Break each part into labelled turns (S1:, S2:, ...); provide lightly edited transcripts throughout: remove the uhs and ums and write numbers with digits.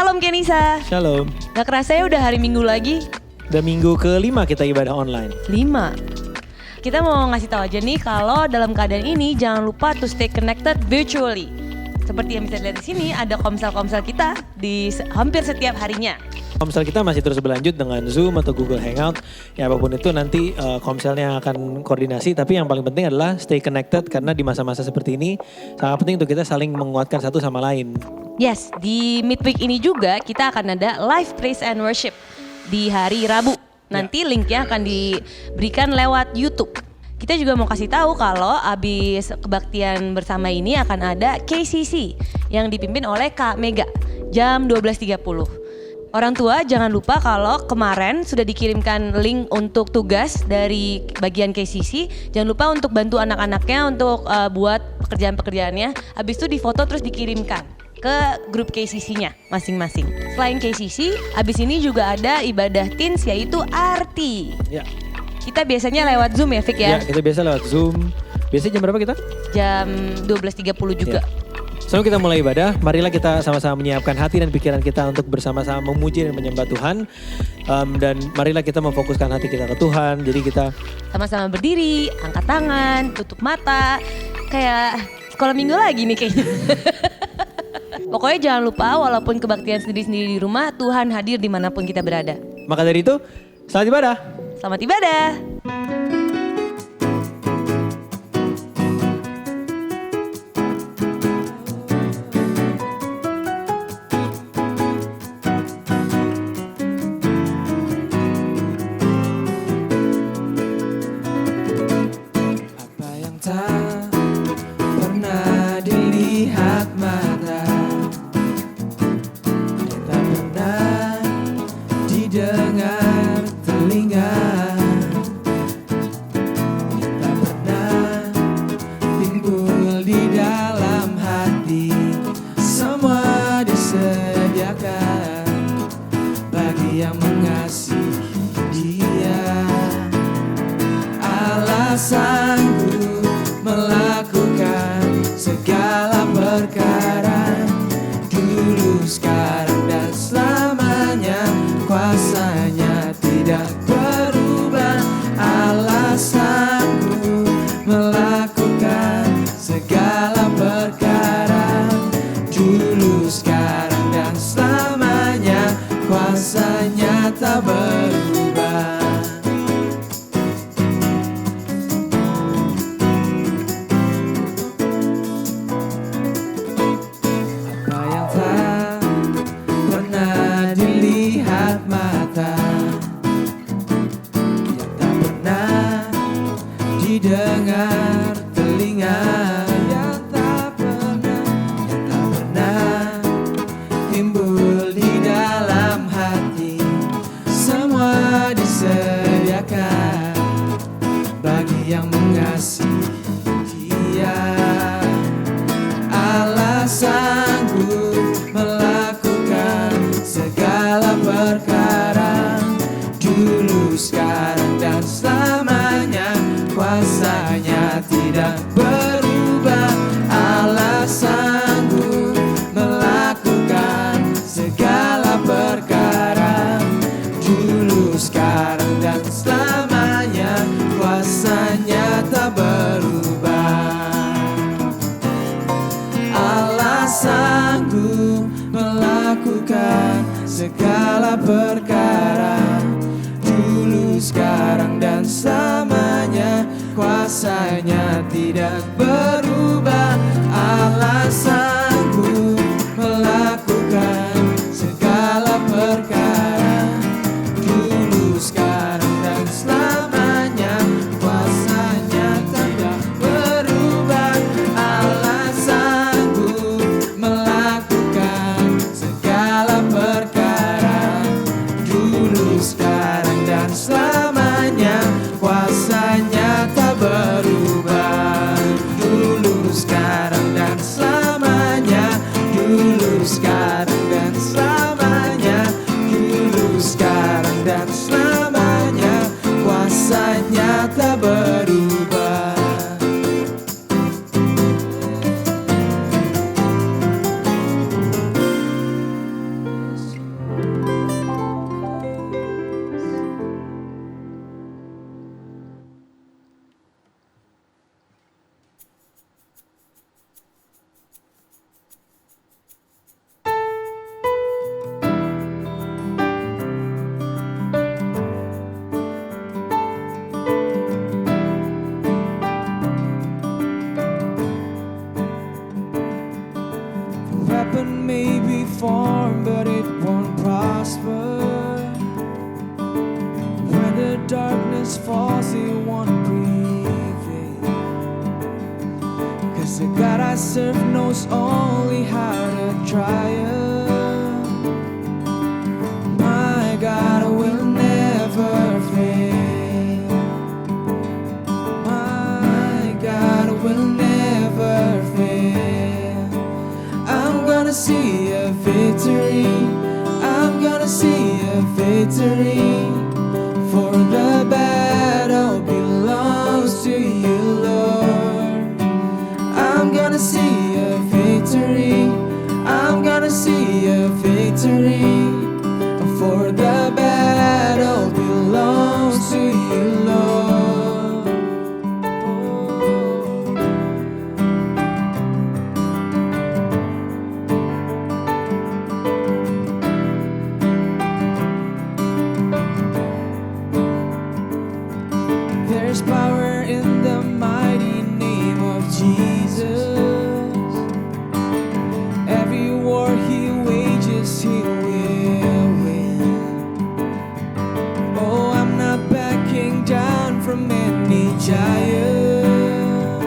S1: Shalom Kenisa.
S2: Shalom.
S1: Gak kerasa ya udah hari Minggu lagi.
S2: Udah minggu ke-5 kita ibadah online.
S1: 5. Kita mau ngasih tahu aja nih kalau dalam keadaan ini jangan lupa to stay connected virtually. Seperti yang bisa dilihat di sini ada komsel-komsel kita di hampir setiap harinya.
S2: Komsel kita masih terus berlanjut dengan Zoom atau Google Hangout. Ya apapun itu nanti komselnya akan koordinasi. Tapi yang paling penting adalah stay connected karena di masa-masa seperti ini sangat penting untuk kita saling menguatkan satu sama lain.
S1: Yes, di midweek ini juga kita akan ada live praise and worship di hari Rabu. Nanti linknya akan diberikan lewat YouTube. Kita juga mau kasih tahu kalau abis kebaktian bersama ini akan ada KCC yang dipimpin oleh Kak Mega jam 12.30. Orang tua jangan lupa kalau kemarin sudah dikirimkan link untuk tugas dari bagian KCC. Jangan lupa untuk bantu anak-anaknya untuk buat pekerjaan-pekerjaannya. Habis itu difoto terus dikirimkan ke grup KCC-nya masing-masing. Selain KCC, habis ini juga ada ibadah teens yaitu arti.
S2: Ya.
S1: Kita biasanya lewat Zoom ya, Fik ya?
S2: Ya, kita biasa lewat Zoom. Biasanya jam berapa kita?
S1: Jam 12.30 juga.
S2: Ya. Sebelum kita mulai ibadah, marilah kita sama-sama menyiapkan hati dan pikiran kita untuk bersama-sama memuji dan menyembah Tuhan. Dan marilah kita memfokuskan hati kita ke Tuhan. Jadi kita
S1: sama-sama berdiri, angkat tangan, tutup mata. Kayak sekolah minggu lagi nih kayaknya. Pokoknya jangan lupa walaupun kebaktian sendiri-sendiri di rumah, Tuhan hadir dimanapun kita berada.
S2: Maka dari itu, selamat ibadah.
S1: Selamat ibadah.
S3: Apa yang tak pernah dilihat mata, dan tak pernah didengar telinga, dan tak pernah timbul di dalam hati, semua disediakan bagi yang mengasihi Dia. Allah sanggup melakukan segala perkara, dulu, sekarang, dan selamanya. Kuasanya tidak berubah. Allah sanggup melakukan segala perkara, dulu, sekarang, dan selamanya. Kuasanya tak berubah. Apa yang tak pernah dilihat mata, yang tak pernah didengar telinga, yang tak pernah timbul di dalam hati, semua disediakan bagi yang mengasihi Dia. Allah sanggup melakukan segala perkara, dulu, sekarang, dan selamanya. Kuasanya tidak berubah. Allah sanggup melakukan segala perkara, dulu, sekarang, dan selamanya. Kuasanya tak berubah. Allah sanggup melakukan segala perkara, dulu, sekarang, dan selamanya. Kuasanya tidak berubah. Allah sanggup melakukan segala perkara, dulu, sekarang, dan selamanya. Kuasanya tidak berubah. Allah sanggup melakukan segala perkara, dulu, sekarang, dan selamanya. Kuasanya tak berubah. Dulu, I serve knows only how to triumph. My God will never fail. My God will never fail. I'm gonna see a victory. I'm gonna see a victory. For the battle belongs to you, Lord. I'm gonna see a victory. I'm gonna see a victory. For the battle belongs to you, Lord. There's power in the mighty name of Jesus. Every war he wages, he will win. Oh, I'm not backing down from any giant.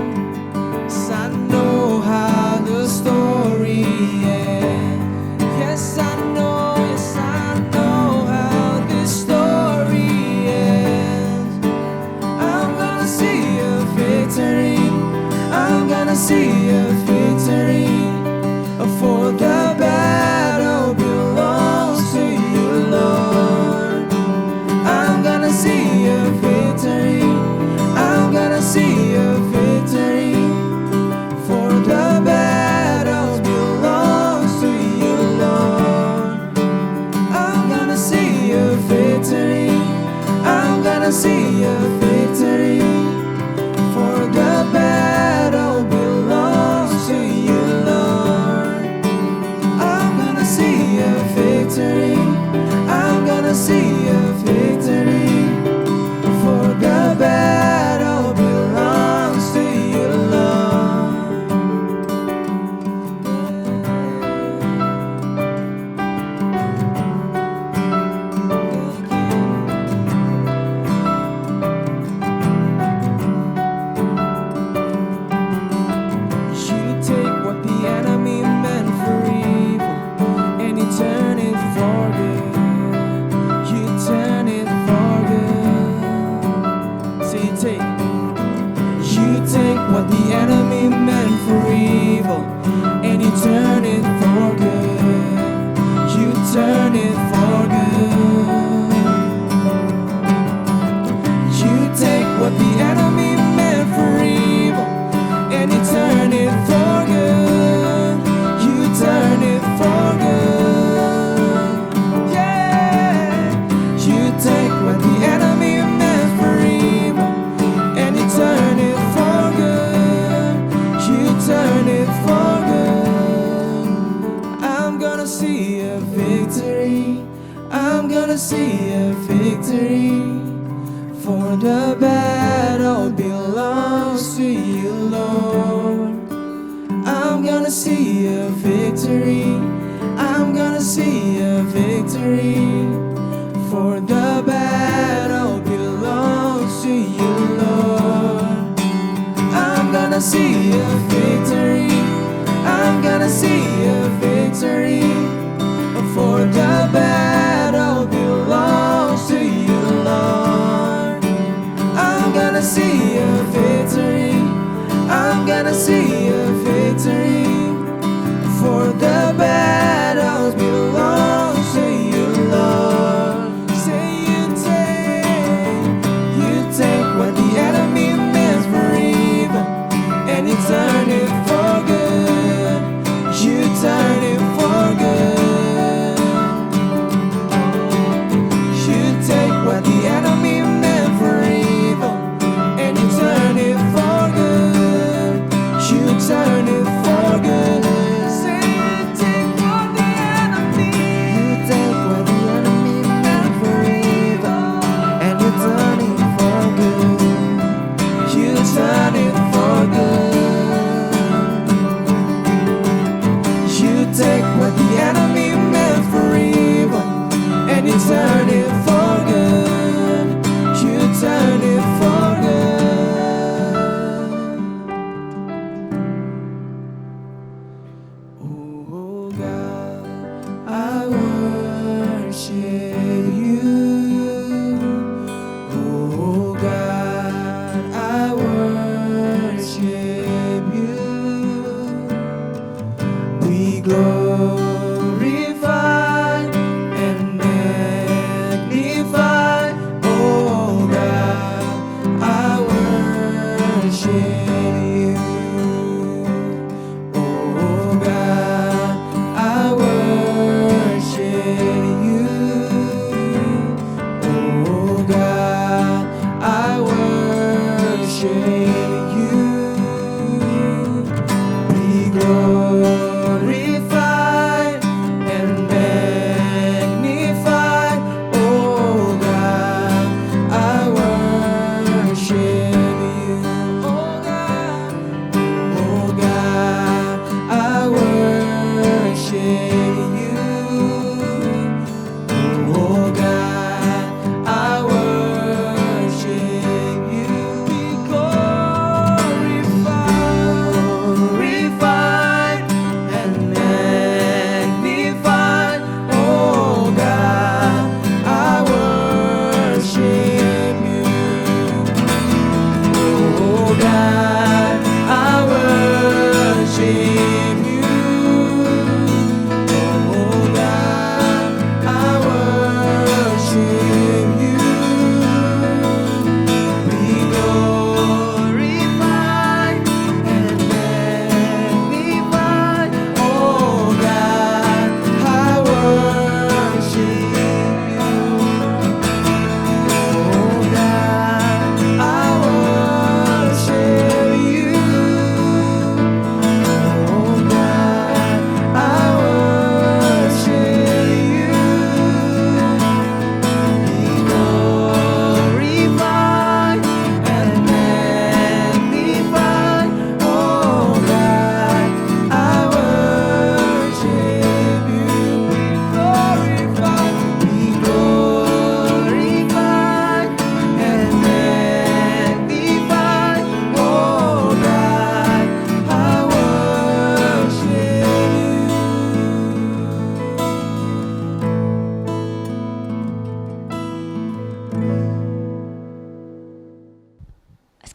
S3: 'Cause I know how the story ends. Yes, I know how this story ends. I'm gonna see a victory. I'm gonna see a victory. For the battle belongs to you, Lord. I'm gonna see a victory. I'm gonna see a victory. For the battle belongs to you, Lord. I'm gonna see a victory. I'm gonna see a victory. For the battle belongs to you, Lord. I'm gonna see a victory. I'm gonna see a victory. For the battle belongs to you, Lord. You take what the enemy meant for evil, and you turn it for good. You turn it for good. So you take what the enemy meant for evil, and you turn it for good. You turn it for good. You take what the enemy meant for evil, and you turn it for good. You turn it for good. Yeah. You take what the enemy meant for evil, and you turn it for good. You turn it for good. I'm gonna see a victory. I'm gonna see a victory. For the battle belongs to you, Lord. I'm gonna see a victory. I'm gonna see a victory. For the battle belongs to you, Lord. I'm gonna see a victory. I'm gonna see a victory. For the battle belongs to you, Lord. I'm gonna see a victory. I'm gonna see a victory. For the battle belongs to you, Lord. Say you take what the enemy meant for evil, and you turn it for good. You turn it for good. You take what the enemy meant for evil, and you turn it for good. You turn you. Oh God, I worship you. Oh God, I worship you. Be glorified and magnified. Oh God, I worship you. Oh God, I worship you. Oh God, I worship you. Be glorified and magnified. Oh God, I worship you. Oh God, I worship you. Oh God, I worship you. Be glorified and magnified. Oh God, I worship you. Oh God, I worship you. Oh God, I worship you. Be glorified and magnified. Oh God, I worship you. Be glorified and magnified. Oh God, I worship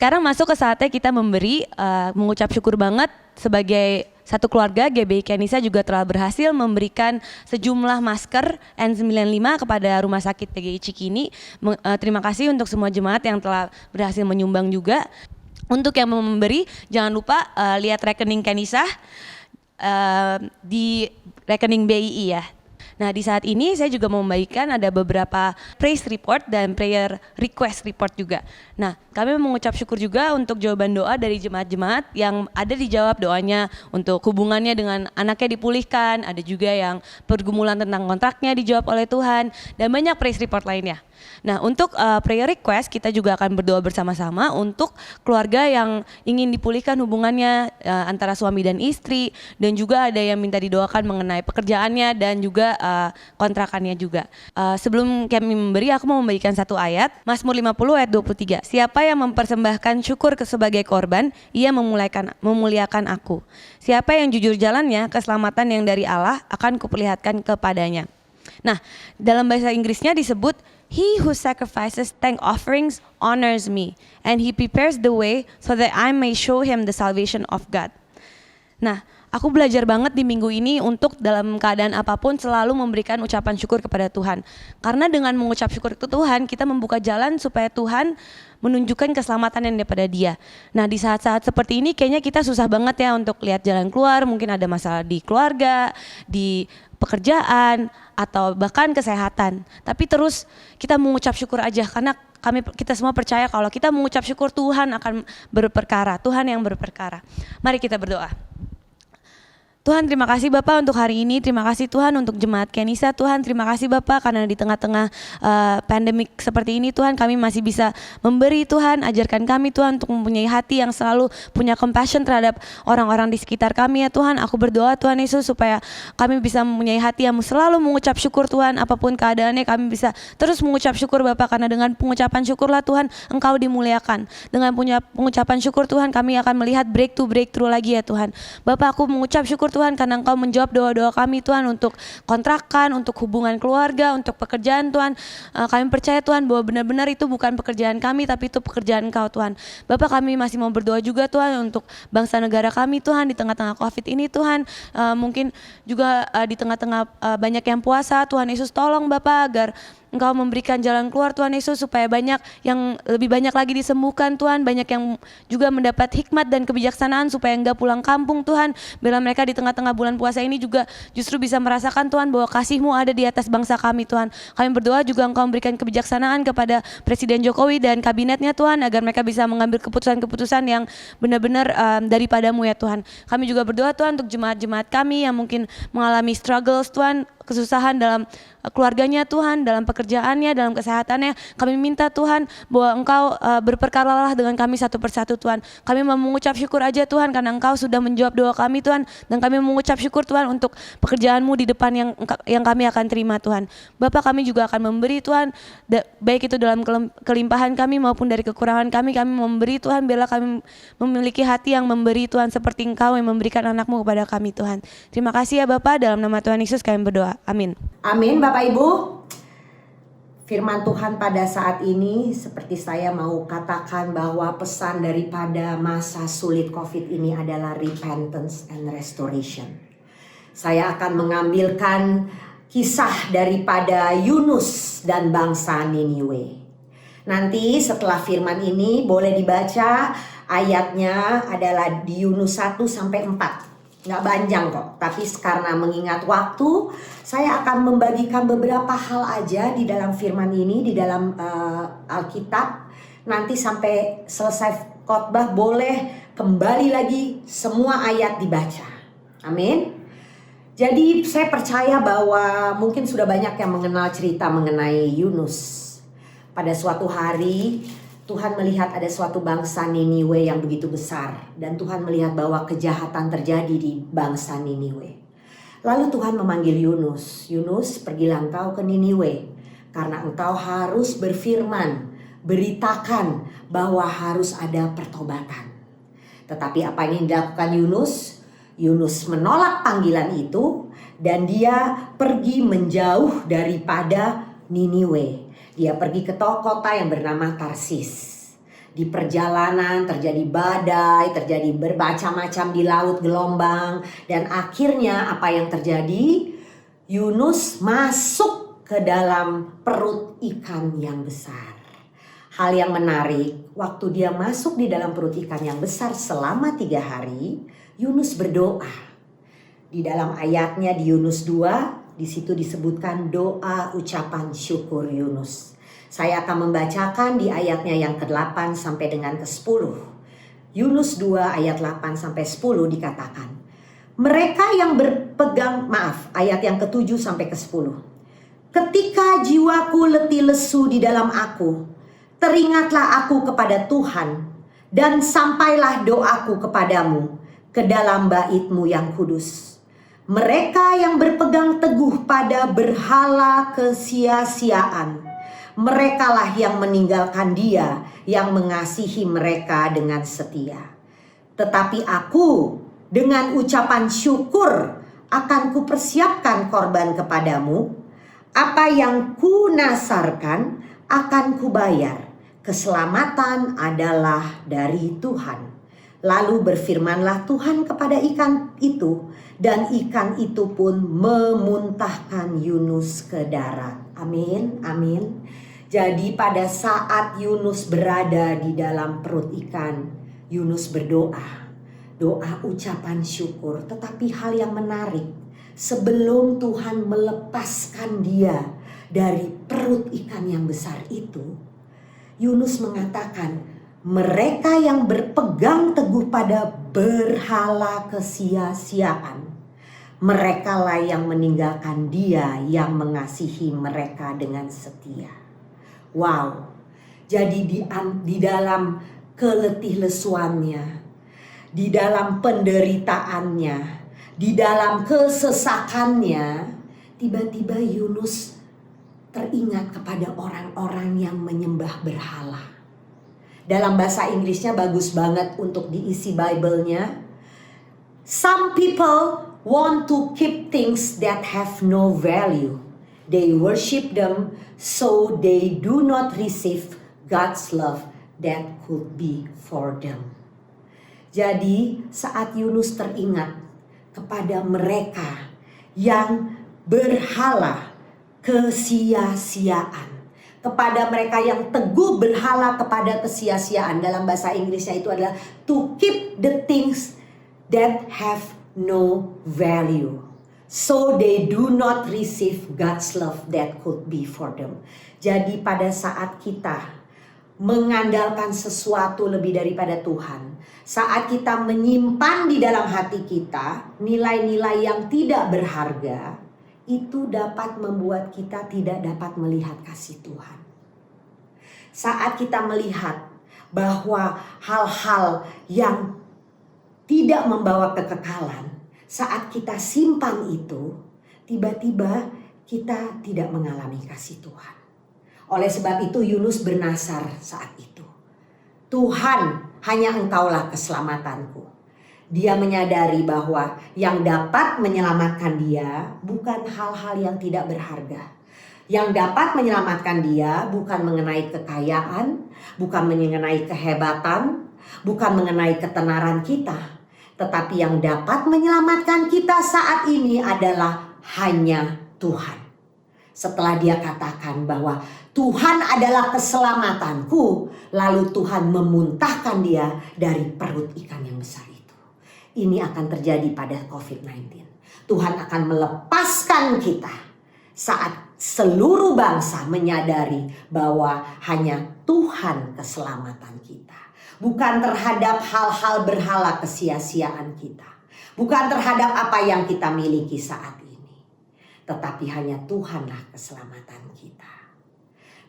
S1: Sekarang masuk ke saatnya kita mengucap syukur banget sebagai satu keluarga. GBI Kenisa juga telah berhasil memberikan sejumlah masker N95 kepada Rumah Sakit PGI Cikini. Terima kasih untuk semua jemaat yang telah berhasil menyumbang juga. Untuk yang mau memberi, jangan lupa lihat rekening Kenisa di rekening BII ya. Nah di saat ini saya juga mau membagikan ada beberapa praise report dan prayer request report juga. Nah kami mengucap syukur juga untuk jawaban doa dari jemaat-jemaat yang ada dijawab doanya untuk hubungannya dengan anaknya dipulihkan. Ada juga yang pergumulan tentang kontraknya dijawab oleh Tuhan dan banyak praise report lainnya. Nah untuk prayer request kita juga akan berdoa bersama-sama untuk keluarga yang ingin dipulihkan hubungannya antara suami dan istri, dan juga ada yang minta didoakan mengenai pekerjaannya dan juga kontrakannya juga. Sebelum kami memberi, aku mau membagikan satu ayat, Mazmur 50 ayat 23. Siapa yang mempersembahkan syukur sebagai korban, ia memuliakan aku. Siapa yang jujur jalannya, keselamatan yang dari Allah akan kuperlihatkan kepadanya. Nah, dalam bahasa Inggrisnya disebut He who sacrifices thank offerings honors me, and he prepares the way so that I may show him the salvation of God. Nah, aku belajar banget di minggu ini untuk dalam keadaan apapun selalu memberikan ucapan syukur kepada Tuhan. Karena dengan mengucap syukur ke Tuhan, kita membuka jalan supaya Tuhan menunjukkan keselamatan yang daripada Dia. Nah, di saat-saat seperti ini kayaknya kita susah banget ya untuk lihat jalan keluar. Mungkin ada masalah di keluarga, di pekerjaan, atau bahkan kesehatan. Tapi terus kita mengucap syukur aja karena kita semua percaya kalau kita mengucap syukur Tuhan akan berperkara, Tuhan yang berperkara. Mari kita berdoa. Tuhan, terima kasih Bapak untuk hari ini, terima kasih Tuhan untuk jemaat Kenisa. Tuhan, terima kasih Bapak karena di tengah-tengah pandemik seperti ini Tuhan kami masih bisa memberi. Tuhan, ajarkan kami Tuhan untuk mempunyai hati yang selalu punya compassion terhadap orang-orang di sekitar kami ya Tuhan. Aku berdoa Tuhan Yesus supaya kami bisa mempunyai hati yang selalu mengucap syukur Tuhan, apapun keadaannya kami bisa terus mengucap syukur Bapak, karena dengan pengucapan syukurlah Tuhan Engkau dimuliakan. Dengan punya pengucapan syukur Tuhan kami akan melihat breakthrough lagi ya Tuhan. Bapak, aku mengucap syukur Tuhan karena Engkau menjawab doa-doa kami Tuhan untuk kontrakan, untuk hubungan keluarga, untuk pekerjaan Tuhan. Kami percaya Tuhan bahwa benar-benar itu bukan pekerjaan kami tapi itu pekerjaan Engkau Tuhan. Bapak, kami masih mau berdoa juga Tuhan untuk bangsa negara kami Tuhan di tengah-tengah COVID ini Tuhan. Mungkin juga di tengah-tengah banyak yang puasa Tuhan Yesus, tolong Bapak agar Engkau memberikan jalan keluar Tuhan Yesus, supaya lebih banyak lagi disembuhkan Tuhan, banyak yang juga mendapat hikmat dan kebijaksanaan supaya enggak pulang kampung Tuhan. Bila mereka di tengah-tengah bulan puasa ini juga justru bisa merasakan Tuhan bahwa kasih-Mu ada di atas bangsa kami Tuhan. Kami berdoa juga Engkau memberikan kebijaksanaan kepada Presiden Jokowi dan kabinetnya Tuhan, agar mereka bisa mengambil keputusan-keputusan yang benar-benar daripadamu ya Tuhan. Kami juga berdoa Tuhan untuk jemaat-jemaat kami yang mungkin mengalami struggles Tuhan, kesusahan dalam keluarganya Tuhan, dalam pekerjaannya, dalam kesehatannya. Kami minta Tuhan bahwa Engkau berperkaralah dengan kami satu persatu Tuhan. Kami mau mengucap syukur aja Tuhan karena Engkau sudah menjawab doa kami Tuhan, dan kami mengucap syukur Tuhan untuk pekerjaan-Mu di depan yang kami akan terima Tuhan. Bapa, kami juga akan memberi Tuhan, baik itu dalam kelimpahan kami maupun dari kekurangan kami memberi Tuhan, biarlah kami memiliki hati yang memberi Tuhan, seperti Engkau yang memberikan anak-Mu kepada kami Tuhan. Terima kasih ya Bapa, dalam nama Tuhan Yesus kami berdoa. Amin.
S4: Amin Bapak Ibu. Firman Tuhan pada saat ini seperti saya mau katakan bahwa pesan daripada masa sulit COVID ini adalah repentance and restoration. Saya akan mengambilkan kisah daripada Yunus dan bangsa Niniwe. Nanti setelah firman ini boleh dibaca ayatnya adalah di Yunus 1 sampai 4. Nggak panjang kok, tapi karena mengingat waktu, saya akan membagikan beberapa hal aja di dalam firman ini, di dalam Alkitab. Nanti sampai selesai khotbah boleh kembali lagi semua ayat dibaca. Amin. Jadi saya percaya bahwa mungkin sudah banyak yang mengenal cerita mengenai Yunus. Pada suatu hari Tuhan melihat ada suatu bangsa Niniwe yang begitu besar, dan Tuhan melihat bahwa kejahatan terjadi di bangsa Niniwe. Lalu Tuhan memanggil Yunus. Yunus, pergilah engkau ke Niniwe, karena engkau harus berfirman, beritakan bahwa harus ada pertobatan. Tetapi apa yang dilakukan Yunus? Yunus menolak panggilan itu, dan dia pergi menjauh daripada Niniwe. Dia pergi ke kota yang bernama Tarsis. Di perjalanan terjadi badai, terjadi bermacam-macam di laut gelombang. Dan akhirnya apa yang terjadi? Yunus masuk ke dalam perut ikan yang besar. Hal yang menarik, waktu dia masuk di dalam perut ikan yang besar selama 3 hari, Yunus berdoa. Di dalam ayatnya di Yunus 2, di situ disebutkan doa ucapan syukur Yunus. Saya akan membacakan di ayatnya yang ke-8 sampai dengan ke-10. Yunus 2 ayat 8 sampai 10 dikatakan, mereka yang ayat yang ke-7 sampai ke-10. Ketika jiwaku letih lesu di dalam aku, teringatlah aku kepada Tuhan, dan sampailah doaku kepadamu ke dalam bait-Mu yang kudus. Mereka yang berpegang teguh pada berhala kesia-siaan, merekalah yang meninggalkan Dia yang mengasihi mereka dengan setia. Tetapi aku dengan ucapan syukur akan kupersiapkan korban kepadamu. Apa yang kunasarkan akan kubayar. Keselamatan adalah dari Tuhan. Lalu berfirmanlah Tuhan kepada ikan itu, dan ikan itu pun memuntahkan Yunus ke darat. Amin, amin. Jadi pada saat Yunus berada di dalam perut ikan, Yunus berdoa. Doa ucapan syukur. Tetapi hal yang menarik, sebelum Tuhan melepaskan dia dari perut ikan yang besar itu, Yunus mengatakan, mereka yang berpegang teguh pada berhala kesia-siaan, merekalah yang meninggalkan Dia yang mengasihi mereka dengan setia. Wow, jadi di dalam keletih lesuannya, di dalam penderitaannya, di dalam kesesakannya, tiba-tiba Yunus teringat kepada orang-orang yang menyembah berhala. Dalam bahasa Inggrisnya bagus banget untuk diisi Bible-nya. Some people want to keep things that have no value. They worship them so they do not receive God's love that could be for them. Jadi saat Yunus teringat kepada mereka yang berhala kesia-siaan. Kepada mereka yang teguh berhala kepada kesia-siaan. Dalam bahasa Inggrisnya itu adalah to keep the things that have no value. So they do not receive God's love that could be for them. Jadi pada saat kita mengandalkan sesuatu lebih daripada Tuhan, saat kita menyimpan di dalam hati kita nilai-nilai yang tidak berharga, itu dapat membuat kita tidak dapat melihat kasih Tuhan. Saat kita melihat bahwa hal-hal yang tidak membawa kekekalan, saat kita simpan itu, tiba-tiba kita tidak mengalami kasih Tuhan. Oleh sebab itu Yunus bernasar saat itu. Tuhan, hanya Engkaulah keselamatanku. Dia menyadari bahwa yang dapat menyelamatkan dia bukan hal-hal yang tidak berharga. Yang dapat menyelamatkan dia bukan mengenai kekayaan, bukan mengenai kehebatan, bukan mengenai ketenaran kita. Tetapi yang dapat menyelamatkan kita saat ini adalah hanya Tuhan. Setelah dia katakan bahwa Tuhan adalah keselamatanku, lalu Tuhan memuntahkan dia dari perut ikan yang besar itu. Ini akan terjadi pada COVID-19. Tuhan akan melepaskan kita saat seluruh bangsa menyadari bahwa hanya Tuhan keselamatan kita. Bukan terhadap hal-hal berhala kesia-siaan kita. Bukan terhadap apa yang kita miliki saat ini. Tetapi hanya Tuhanlah keselamatan kita.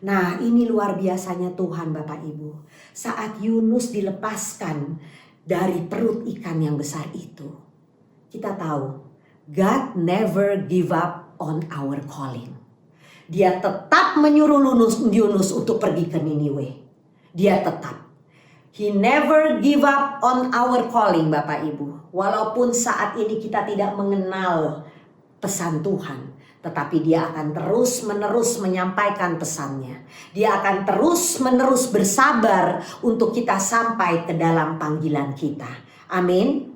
S4: Nah, ini luar biasanya Tuhan Bapak Ibu. Saat Yunus dilepaskan dari perut ikan yang besar itu, kita tahu God never give up on our calling. Dia tetap menyuruh Yunus untuk pergi ke Niniwe. Dia tetap. He never give up on our calling Bapak Ibu. Walaupun saat ini kita tidak mengenal pesan Tuhan, tetapi dia akan terus-menerus menyampaikan pesannya. Dia akan terus-menerus bersabar untuk kita sampai ke dalam panggilan kita. Amin.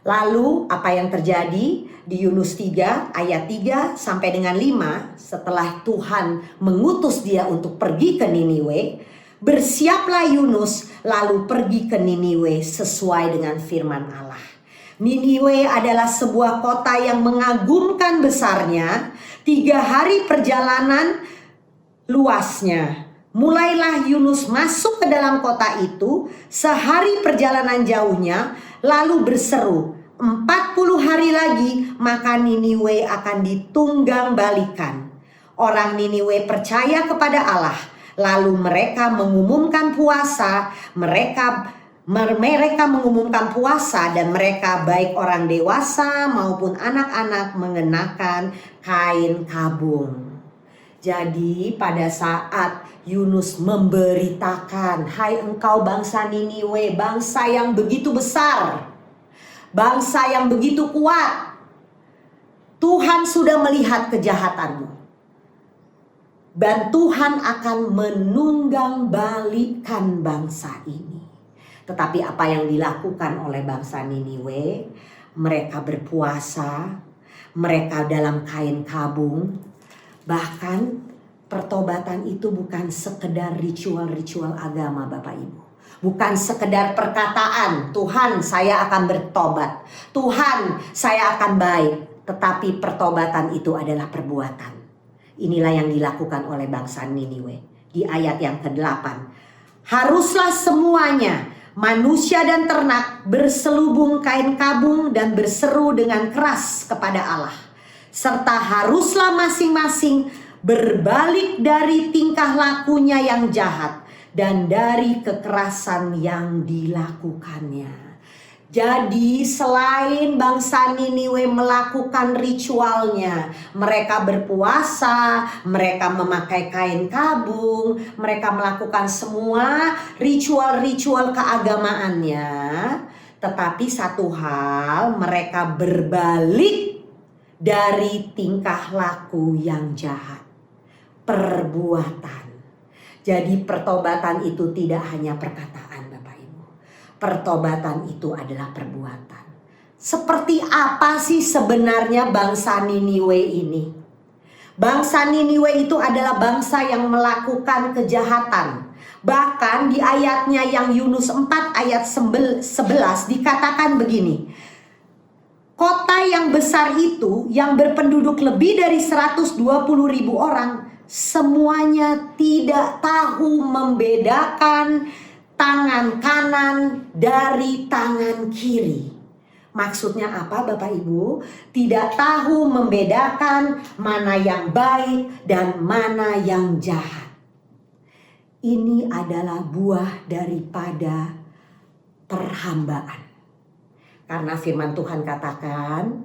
S4: Lalu apa yang terjadi di Yunus 3 ayat 3 sampai dengan 5, setelah Tuhan mengutus dia untuk pergi ke Niniwe, bersiaplah Yunus lalu pergi ke Niniwe sesuai dengan firman Allah. Niniwe adalah sebuah kota yang mengagumkan besarnya, 3 hari perjalanan luasnya. Mulailah Yunus masuk ke dalam kota itu, sehari perjalanan jauhnya, lalu berseru, 40 hari lagi maka Niniwe akan ditunggang balikan. Orang Niniwe percaya kepada Allah, lalu mereka mengumumkan puasa, mereka mengumumkan puasa dan mereka baik orang dewasa maupun anak-anak mengenakan kain kabung. Jadi pada saat Yunus memberitakan, hai engkau bangsa Niniwe, bangsa yang begitu besar, bangsa yang begitu kuat, Tuhan sudah melihat kejahatanmu. Dan Tuhan akan menunggang balikan bangsa ini. Tetapi apa yang dilakukan oleh bangsa Niniwe, mereka berpuasa, mereka dalam kain kabung. Bahkan pertobatan itu bukan sekedar ritual-ritual agama Bapak Ibu. Bukan sekedar perkataan, Tuhan saya akan bertobat, Tuhan saya akan baik. Tetapi pertobatan itu adalah perbuatan. Inilah yang dilakukan oleh bangsa Niniwe. Di ayat yang ke-8. Haruslah semuanya, manusia dan ternak, berselubung kain kabung dan berseru dengan keras kepada Allah. Serta haruslah masing-masing berbalik dari tingkah lakunya yang jahat dan dari kekerasan yang dilakukannya. Jadi selain bangsa Niniwe melakukan ritualnya, mereka berpuasa, mereka memakai kain kabung, mereka melakukan semua ritual-ritual keagamaannya. Tetapi satu hal, mereka berbalik dari tingkah laku yang jahat. Perbuatan. Jadi pertobatan itu tidak hanya perkataan. Pertobatan itu adalah perbuatan. Seperti apa sih sebenarnya bangsa Niniwe ini? Bangsa Niniwe itu adalah bangsa yang melakukan kejahatan. Bahkan di ayatnya yang Yunus 4 ayat 11 dikatakan begini. Kota yang besar itu yang berpenduduk lebih dari 120.000 orang, semuanya tidak tahu membedakan tangan kanan dari tangan kiri. Maksudnya apa Bapak Ibu? Tidak tahu membedakan mana yang baik dan mana yang jahat. Ini adalah buah daripada perhambaan. Karena firman Tuhan katakan,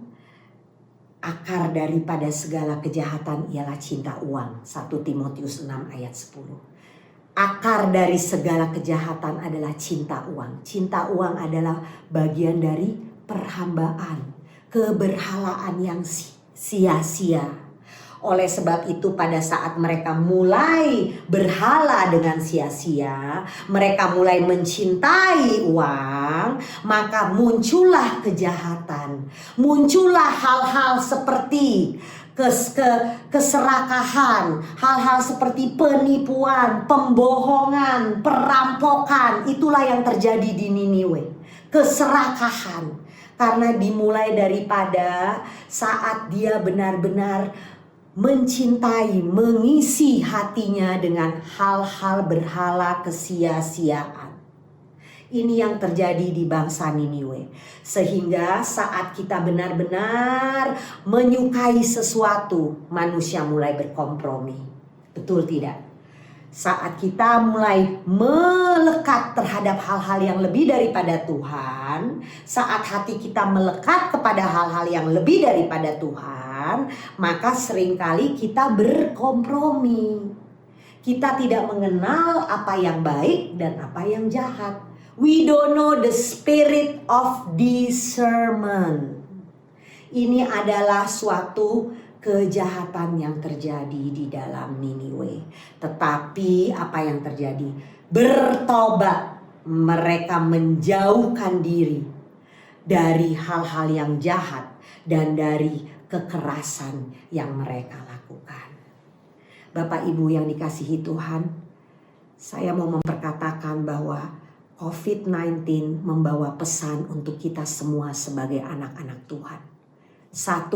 S4: akar daripada segala kejahatan ialah cinta uang. 1 Timotius 6 ayat 10. Akar dari segala kejahatan adalah cinta uang. Cinta uang adalah bagian dari perhambaan, keberhalaan yang sia-sia. Oleh sebab itu pada saat mereka mulai berhala dengan sia-sia, mereka mulai mencintai uang, maka muncullah kejahatan. Muncullah hal-hal seperti keserakahan, hal-hal seperti penipuan, pembohongan, perampokan. Itulah yang terjadi di Niniwe. Keserakahan. Karena dimulai daripada saat dia benar-benar mencintai, mengisi hatinya dengan hal-hal berhala kesia-siaan. Ini yang terjadi di bangsa Niniwe. Sehingga saat kita benar-benar menyukai sesuatu, manusia mulai berkompromi. Betul tidak? Saat kita mulai melekat terhadap hal-hal yang lebih daripada Tuhan, saat hati kita melekat kepada hal-hal yang lebih daripada Tuhan, maka seringkali kita berkompromi. Kita tidak mengenal apa yang baik dan apa yang jahat. We don't know the spirit of discernment. Ini adalah suatu kejahatan yang terjadi di dalam Niniwe. Tetapi apa yang terjadi? Bertobat. Mereka menjauhkan diri dari hal-hal yang jahat dan dari kekerasan yang mereka lakukan. Bapak Ibu yang dikasihi Tuhan, saya mau memperkatakan bahwa COVID-19 membawa pesan untuk kita semua sebagai anak-anak Tuhan. 1,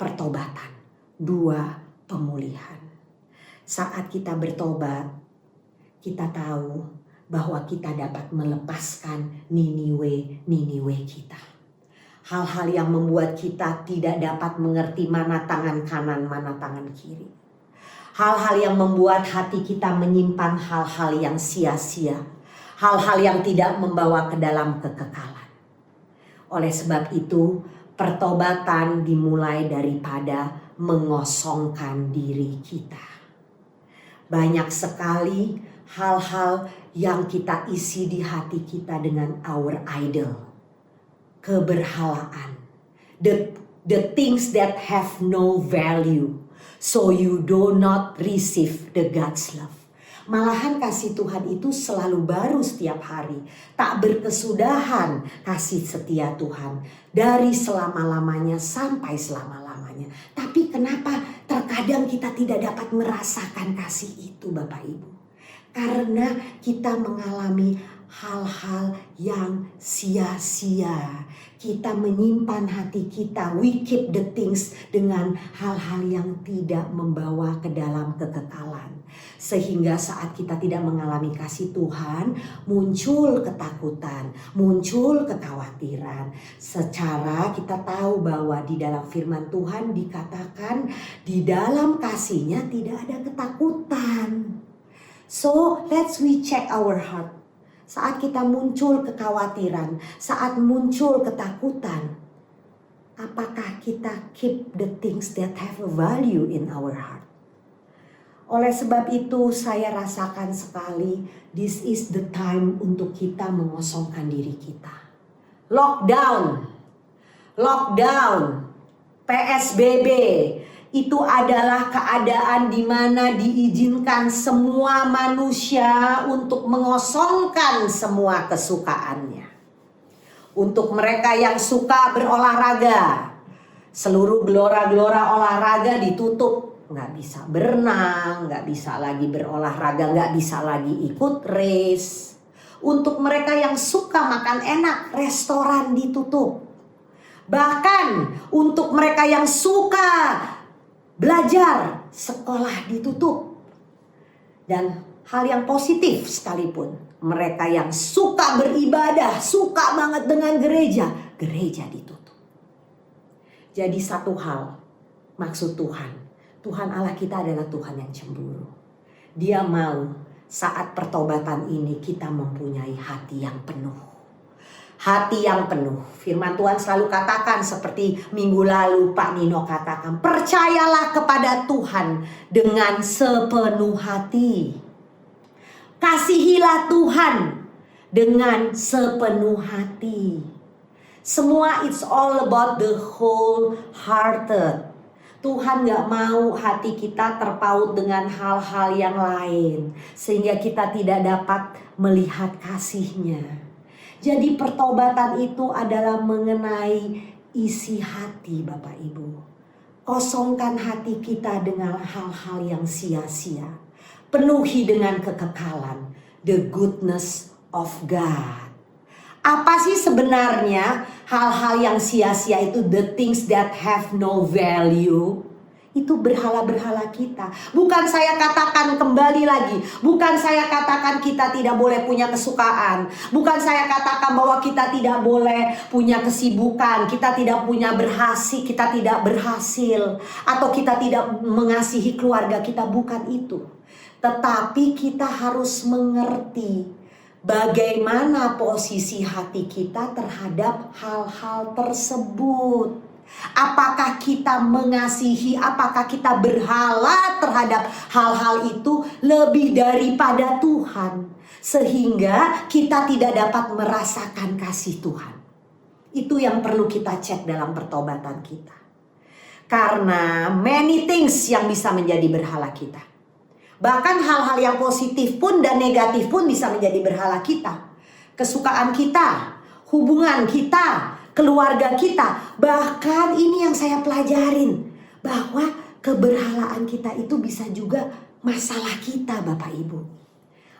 S4: pertobatan. 2, pemulihan. Saat kita bertobat, kita tahu bahwa kita dapat melepaskan Niniwe kita. Hal-hal yang membuat kita tidak dapat mengerti mana tangan kanan, mana tangan kiri. Hal-hal yang membuat hati kita menyimpan hal-hal yang sia-sia. Hal-hal yang tidak membawa ke dalam kekekalan. Oleh sebab itu, pertobatan dimulai daripada mengosongkan diri kita. Banyak sekali hal-hal yang kita isi di hati kita dengan our idol. Keberhalaan. The things that have no value. So you do not receive the God's love. Malahan kasih Tuhan itu selalu baru setiap hari. Tak berkesudahan kasih setia Tuhan. Dari selama-lamanya sampai selama-lamanya. Tapi kenapa terkadang kita tidak dapat merasakan kasih itu Bapak Ibu? Karena kita mengalami hal-hal yang sia-sia. Kita menyimpan hati kita, we keep the things dengan hal-hal yang tidak membawa ke dalam kekekalan. Sehingga saat kita tidak mengalami kasih Tuhan, muncul ketakutan, muncul kekhawatiran. Secara kita tahu bahwa di dalam firman Tuhan dikatakan di dalam kasih-Nya tidak ada ketakutan. So let's we check our heart. Saat kita muncul kekhawatiran, saat muncul ketakutan, apakah kita keep the things that have a value in our heart? Oleh sebab itu saya rasakan sekali this is the time untuk kita mengosongkan diri kita. Lockdown, PSBB, itu adalah keadaan di mana diizinkan semua manusia untuk mengosongkan semua kesukaannya. Untuk mereka yang suka berolahraga, seluruh gelora-gelora olahraga ditutup. nggak bisa berenang, nggak bisa lagi berolahraga, nggak bisa lagi ikut race. Untuk mereka yang suka makan enak, restoran ditutup. Bahkan untuk mereka yang suka belajar, sekolah ditutup. Dan hal yang positif sekalipun, mereka yang suka beribadah, suka banget dengan gereja, gereja ditutup. Jadi satu hal, maksud Tuhan, Tuhan Allah kita adalah Tuhan yang cemburu. Dia mau saat pertobatan ini kita mempunyai hati yang penuh. Hati yang penuh. Firman Tuhan selalu katakan seperti minggu lalu Pak Nino katakan, percayalah kepada Tuhan dengan sepenuh hati. Kasihilah Tuhan dengan sepenuh hati. Semua it's all about the whole-hearted. Tuhan gak mau hati kita terpaut dengan hal-hal yang lain, sehingga kita tidak dapat melihat kasih-Nya. Jadi pertobatan itu adalah mengenai isi hati Bapak Ibu. Kosongkan hati kita dengan hal-hal yang sia-sia. Penuhi dengan kekekalan, the goodness of God. Apa sih sebenarnya hal-hal yang sia-sia itu? The things that have no value. Itu berhala-berhala kita. Bukan saya katakan kembali lagi. Bukan saya katakan kita tidak boleh punya kesukaan. Bukan saya katakan bahwa kita tidak boleh punya kesibukan. Kita tidak punya berhasil. Kita tidak berhasil. Atau kita tidak mengasihi keluarga kita. Bukan itu. Tetapi kita harus mengerti bagaimana posisi hati kita terhadap hal-hal tersebut. Apakah kita mengasihi, apakah kita berhala terhadap hal-hal itu lebih daripada Tuhan, sehingga kita tidak dapat merasakan kasih Tuhan. Itu yang perlu kita cek dalam pertobatan kita. Karena many things yang bisa menjadi berhala kita. Bahkan hal-hal yang positif pun dan negatif pun bisa menjadi berhala kita. Kesukaan kita, hubungan kita, keluarga kita. Bahkan ini yang saya pelajarin, bahwa keberhalaan kita itu bisa juga masalah kita Bapak Ibu.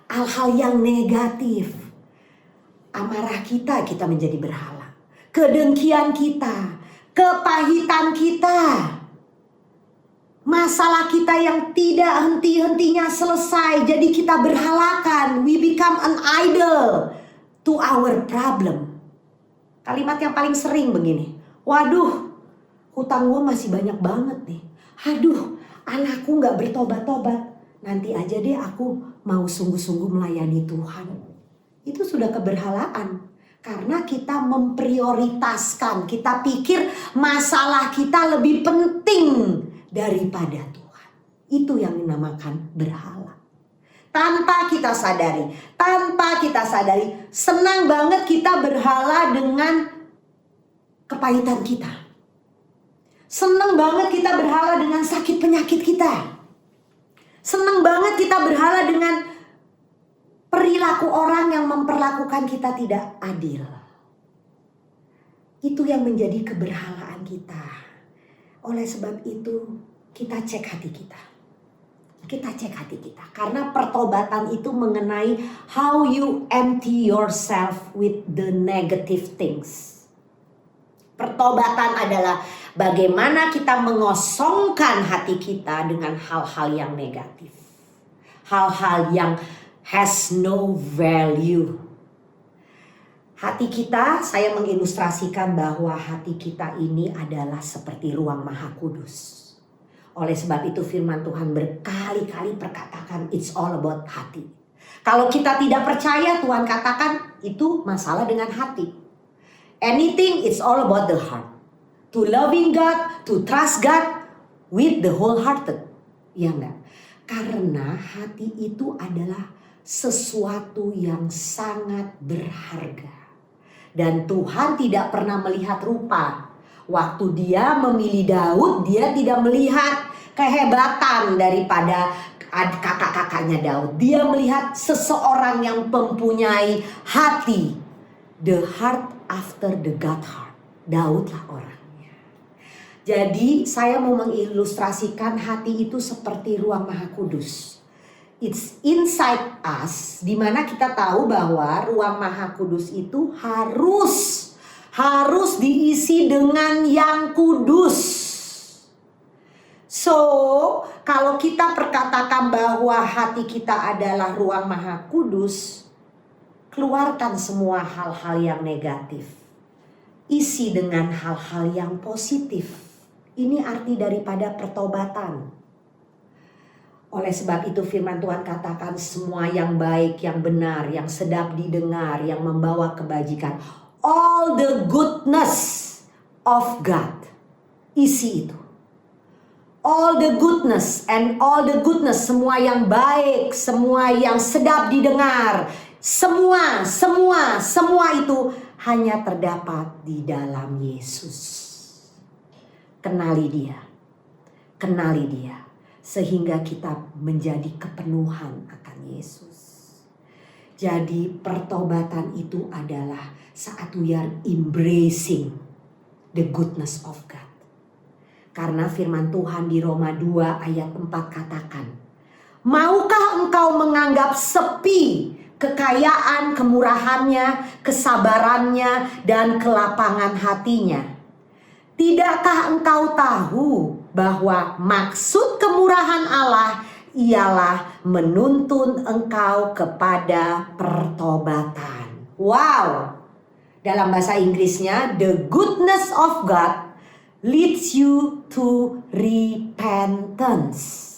S4: Hal-hal yang negatif. Amarah kita menjadi berhala. Kedengkian kita, kepahitan kita, masalah kita yang tidak henti-hentinya selesai, jadi kita berhalakan. We become an idol to our problem. Kalimat yang paling sering begini, waduh, hutang gue masih banyak banget nih. Aduh, anakku gak bertobat-tobat. Nanti aja deh aku mau sungguh-sungguh melayani Tuhan. Itu sudah keberhalaan. Karena kita memprioritaskan, kita pikir masalah kita lebih penting daripada Tuhan. Itu yang dinamakan berhala. Tanpa kita sadari, senang banget kita berhala dengan kepahitan kita. Senang banget kita berhala dengan sakit penyakit kita. Senang banget kita berhala dengan perilaku orang yang memperlakukan kita tidak adil. Itu yang menjadi keberhalaan kita. Oleh sebab itu, kita cek hati kita. Karena pertobatan itu mengenai how you empty yourself with the negative things. Pertobatan adalah bagaimana kita mengosongkan hati kita dengan hal-hal yang negatif. Hal-hal yang has no value. Hati kita, saya mengilustrasikan bahwa hati kita ini adalah seperti ruang Maha Kudus. Oleh sebab itu firman Tuhan berkali-kali perkatakan it's all about hati. Kalau kita tidak percaya, Tuhan katakan itu masalah dengan hati. Anything it's all about the heart. To loving God, to trust God with the whole hearted. Ya enggak? Karena hati itu adalah sesuatu yang sangat berharga. Dan Tuhan tidak pernah melihat rupa. Waktu dia memilih Daud, dia tidak melihat kehebatan daripada kakak-kakaknya Daud. Dia melihat seseorang yang mempunyai hati. The heart after the God heart. Daudlah orangnya. Jadi saya mau mengilustrasikan hati itu seperti ruang Maha Kudus. It's inside us, di mana kita tahu bahwa ruang Maha Kudus itu harus diisi dengan yang kudus. So, kalau kita perkatakan bahwa hati kita adalah ruang Maha Kudus, keluarkan semua hal-hal yang negatif. Isi dengan hal-hal yang positif. Ini arti daripada pertobatan. Oleh sebab itu firman Tuhan katakan semua yang baik, yang benar, yang sedap didengar, yang membawa kebajikan. All the goodness of God. Isi itu. All the goodness and all the goodness. Semua yang baik, semua yang sedap didengar. Semua itu hanya terdapat di dalam Yesus. Kenali dia. Sehingga kita menjadi kepenuhan akan Yesus. Jadi pertobatan itu adalah saat we are embracing the goodness of God. Karena firman Tuhan di Roma 2 ayat 4 katakan, maukah engkau menganggap sepi kekayaan, kemurahannya, kesabarannya, dan kelapangan hatinya? Tidakkah engkau tahu bahwa maksud kemurahan Allah ialah menuntun engkau kepada pertobatan? Wow! Dalam bahasa Inggrisnya, the goodness of God leads you to repentance.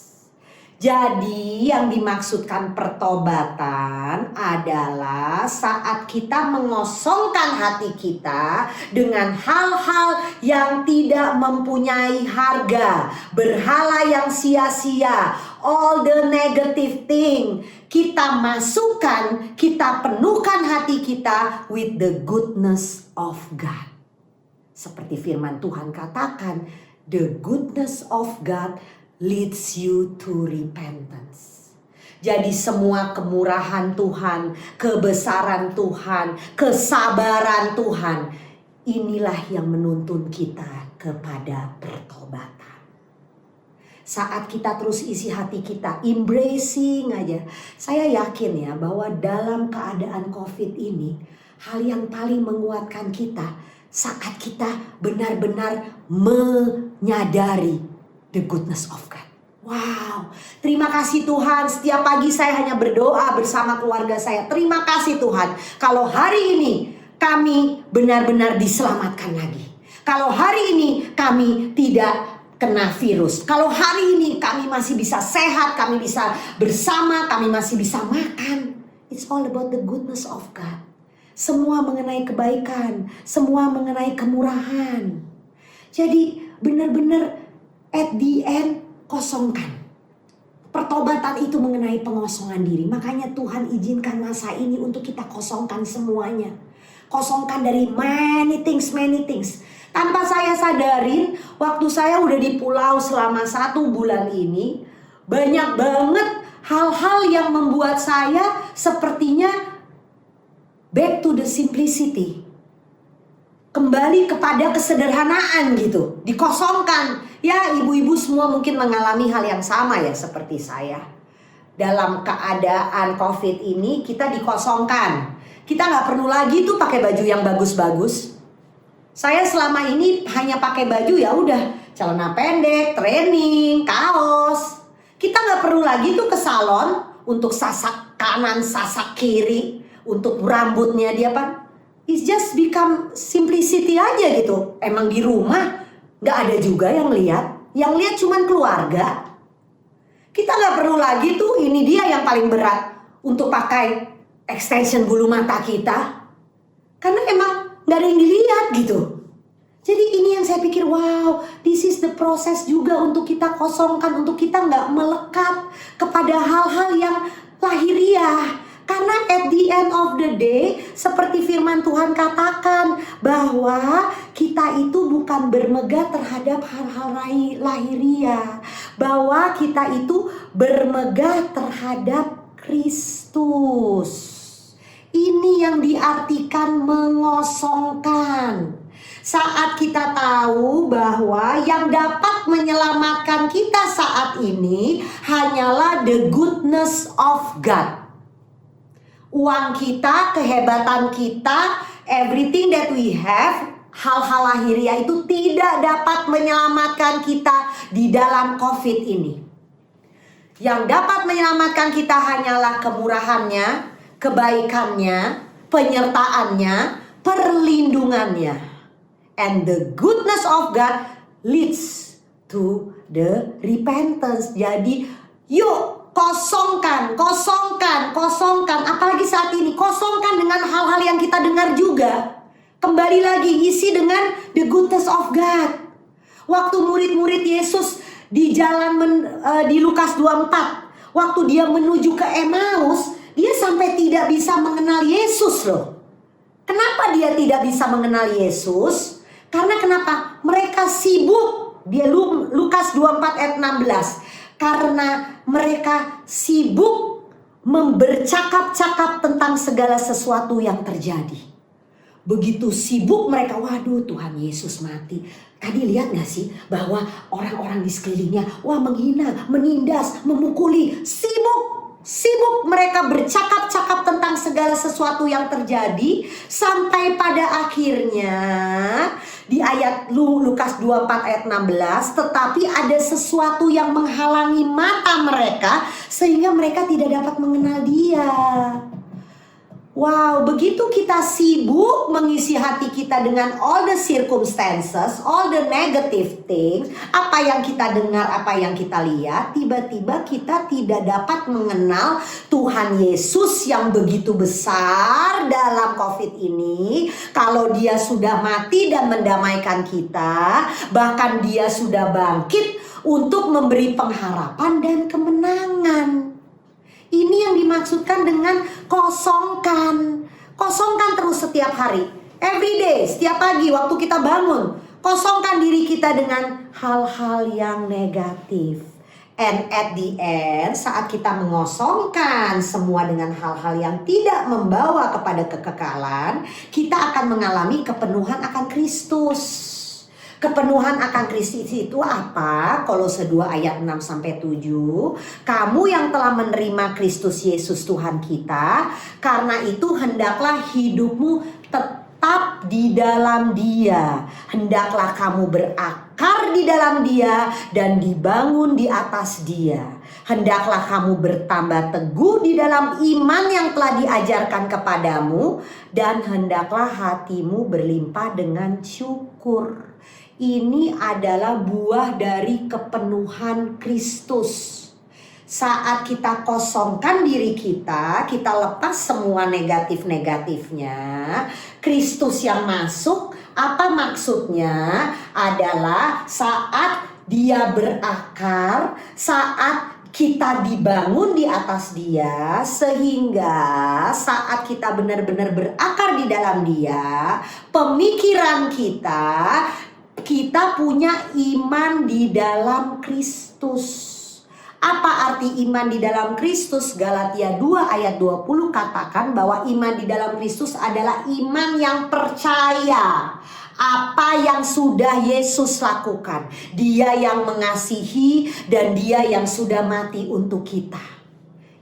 S4: Jadi yang dimaksudkan pertobatan adalah saat kita mengosongkan hati kita dengan hal-hal yang tidak mempunyai harga, berhala yang sia-sia, all the negative thing, kita masukkan, kita penuhkan hati kita with the goodness of God. Seperti firman Tuhan katakan, the goodness of God leads you to repentance. Jadi semua kemurahan Tuhan, kebesaran Tuhan, kesabaran Tuhan, inilah yang menuntun kita kepada pertobatan. Saat kita terus isi hati kita, embracing aja. Saya yakin ya bahwa dalam keadaan COVID ini, hal yang paling menguatkan kita saat kita benar-benar menyadari the goodness of God. Wow, terima kasih Tuhan. Setiap pagi saya hanya berdoa bersama keluarga saya. Terima kasih Tuhan. Kalau hari ini kami benar-benar diselamatkan lagi. Kalau hari ini kami tidak kena virus. Kalau hari ini kami masih bisa sehat, kami bisa bersama, kami masih bisa makan. It's all about the goodness of God. Semua mengenai kebaikan, semua mengenai kemurahan. Jadi benar-benar at the end kosongkan. Pertobatan itu mengenai pengosongan diri. Makanya Tuhan izinkan masa ini untuk kita kosongkan semuanya. Kosongkan dari many things. Tanpa saya sadarin, waktu saya udah di pulau selama 1 bulan ini, banyak banget hal-hal yang membuat saya sepertinya back to the simplicity. Kembali kepada kesederhanaan gitu. Dikosongkan. Ya, ibu-ibu semua mungkin mengalami hal yang sama ya seperti saya. Dalam keadaan COVID ini kita dikosongkan. Kita gak perlu lagi tuh pakai baju yang bagus-bagus. Saya selama ini hanya pakai baju ya udah celana pendek, training, kaos. Kita gak perlu lagi tuh ke salon untuk sasak kanan, sasak kiri. Untuk rambutnya dia apa? It's just become simplicity aja gitu. Emang di rumah gak ada juga yang lihat. Yang lihat cuman keluarga. Kita gak perlu lagi tuh, ini dia yang paling berat, untuk pakai extension bulu mata kita. Karena emang gak ada yang dilihat gitu. Jadi ini yang saya pikir, wow, this is the process juga untuk kita kosongkan. Untuk kita gak melekat kepada hal-hal yang lahiriah. Karena at the end of the day, seperti firman Tuhan katakan, bahwa kita itu bukan bermegah terhadap hal-hal lahiriah. Bahwa kita itu bermegah terhadap Kristus. Ini yang diartikan mengosongkan. Tuhan. Saat kita tahu bahwa yang dapat menyelamatkan kita saat ini hanyalah the goodness of God. Uang kita, kehebatan kita, everything that we have, hal-hal lahiriah itu tidak dapat menyelamatkan kita di dalam COVID ini. Yang dapat menyelamatkan kita hanyalah kemurahannya, kebaikannya, penyertaannya, perlindungannya. And the goodness of God leads to the repentance. Jadi yuk kosongkan. Apalagi saat ini kosongkan dengan hal-hal yang kita dengar juga. Kembali lagi isi dengan the goodness of God. Waktu murid-murid Yesus di jalan di Lukas 24, waktu dia menuju ke Emmaus, dia sampai tidak bisa mengenal Yesus loh. Kenapa dia tidak bisa mengenal Yesus? Karena kenapa? Mereka sibuk. Dia Lukas 24 ayat 16. Karena mereka sibuk bercakap-cakap tentang segala sesuatu yang terjadi. Begitu sibuk mereka, waduh Tuhan Yesus mati. Tadi lihat gak sih bahwa orang-orang di sekelilingnya menghina, menindas, memukuli. Sibuk mereka bercakap-cakap tentang segala sesuatu yang terjadi. Sampai pada akhirnya di ayat Lukas 24 ayat 16. Tetapi ada sesuatu yang menghalangi mata mereka sehingga mereka tidak dapat mengenal dia. Wow, begitu kita sibuk mengisi hati kita dengan all the circumstances, all the negative things, apa yang kita dengar, apa yang kita lihat, tiba-tiba kita tidak dapat mengenal Tuhan Yesus yang begitu besar dalam COVID ini. Kalau dia sudah mati dan mendamaikan kita, bahkan dia sudah bangkit untuk memberi pengharapan dan kemenangan. Ini yang dimaksudkan dengan kosongkan. Kosongkan terus setiap hari. Every day, setiap pagi waktu kita bangun. Kosongkan diri kita dengan hal-hal yang negatif. And at the end, saat kita mengosongkan semua dengan hal-hal yang tidak membawa kepada kekekalan, kita akan mengalami kepenuhan akan Kristus. Kepenuhan akan Kristus itu apa? Kolose 2 ayat 6-7. Kamu yang telah menerima Kristus Yesus Tuhan kita, karena itu hendaklah hidupmu tetap di dalam Dia. Hendaklah kamu berakar di dalam Dia dan dibangun di atas Dia. Hendaklah kamu bertambah teguh di dalam iman yang telah diajarkan kepadamu, dan hendaklah hatimu berlimpah dengan syukur. Ini adalah buah dari kepenuhan Kristus. Saat kita kosongkan diri kita lepas semua negatif-negatifnya, Kristus yang masuk. Apa maksudnya? Adalah saat dia berakar, saat kita dibangun di atas dia, sehingga saat kita benar-benar berakar di dalam dia, pemikiran kita punya iman di dalam Kristus. Apa arti iman di dalam Kristus? Galatia 2 ayat 20 katakan bahwa iman di dalam Kristus adalah iman yang percaya apa yang sudah Yesus lakukan. Dia yang mengasihi dan dia yang sudah mati untuk kita.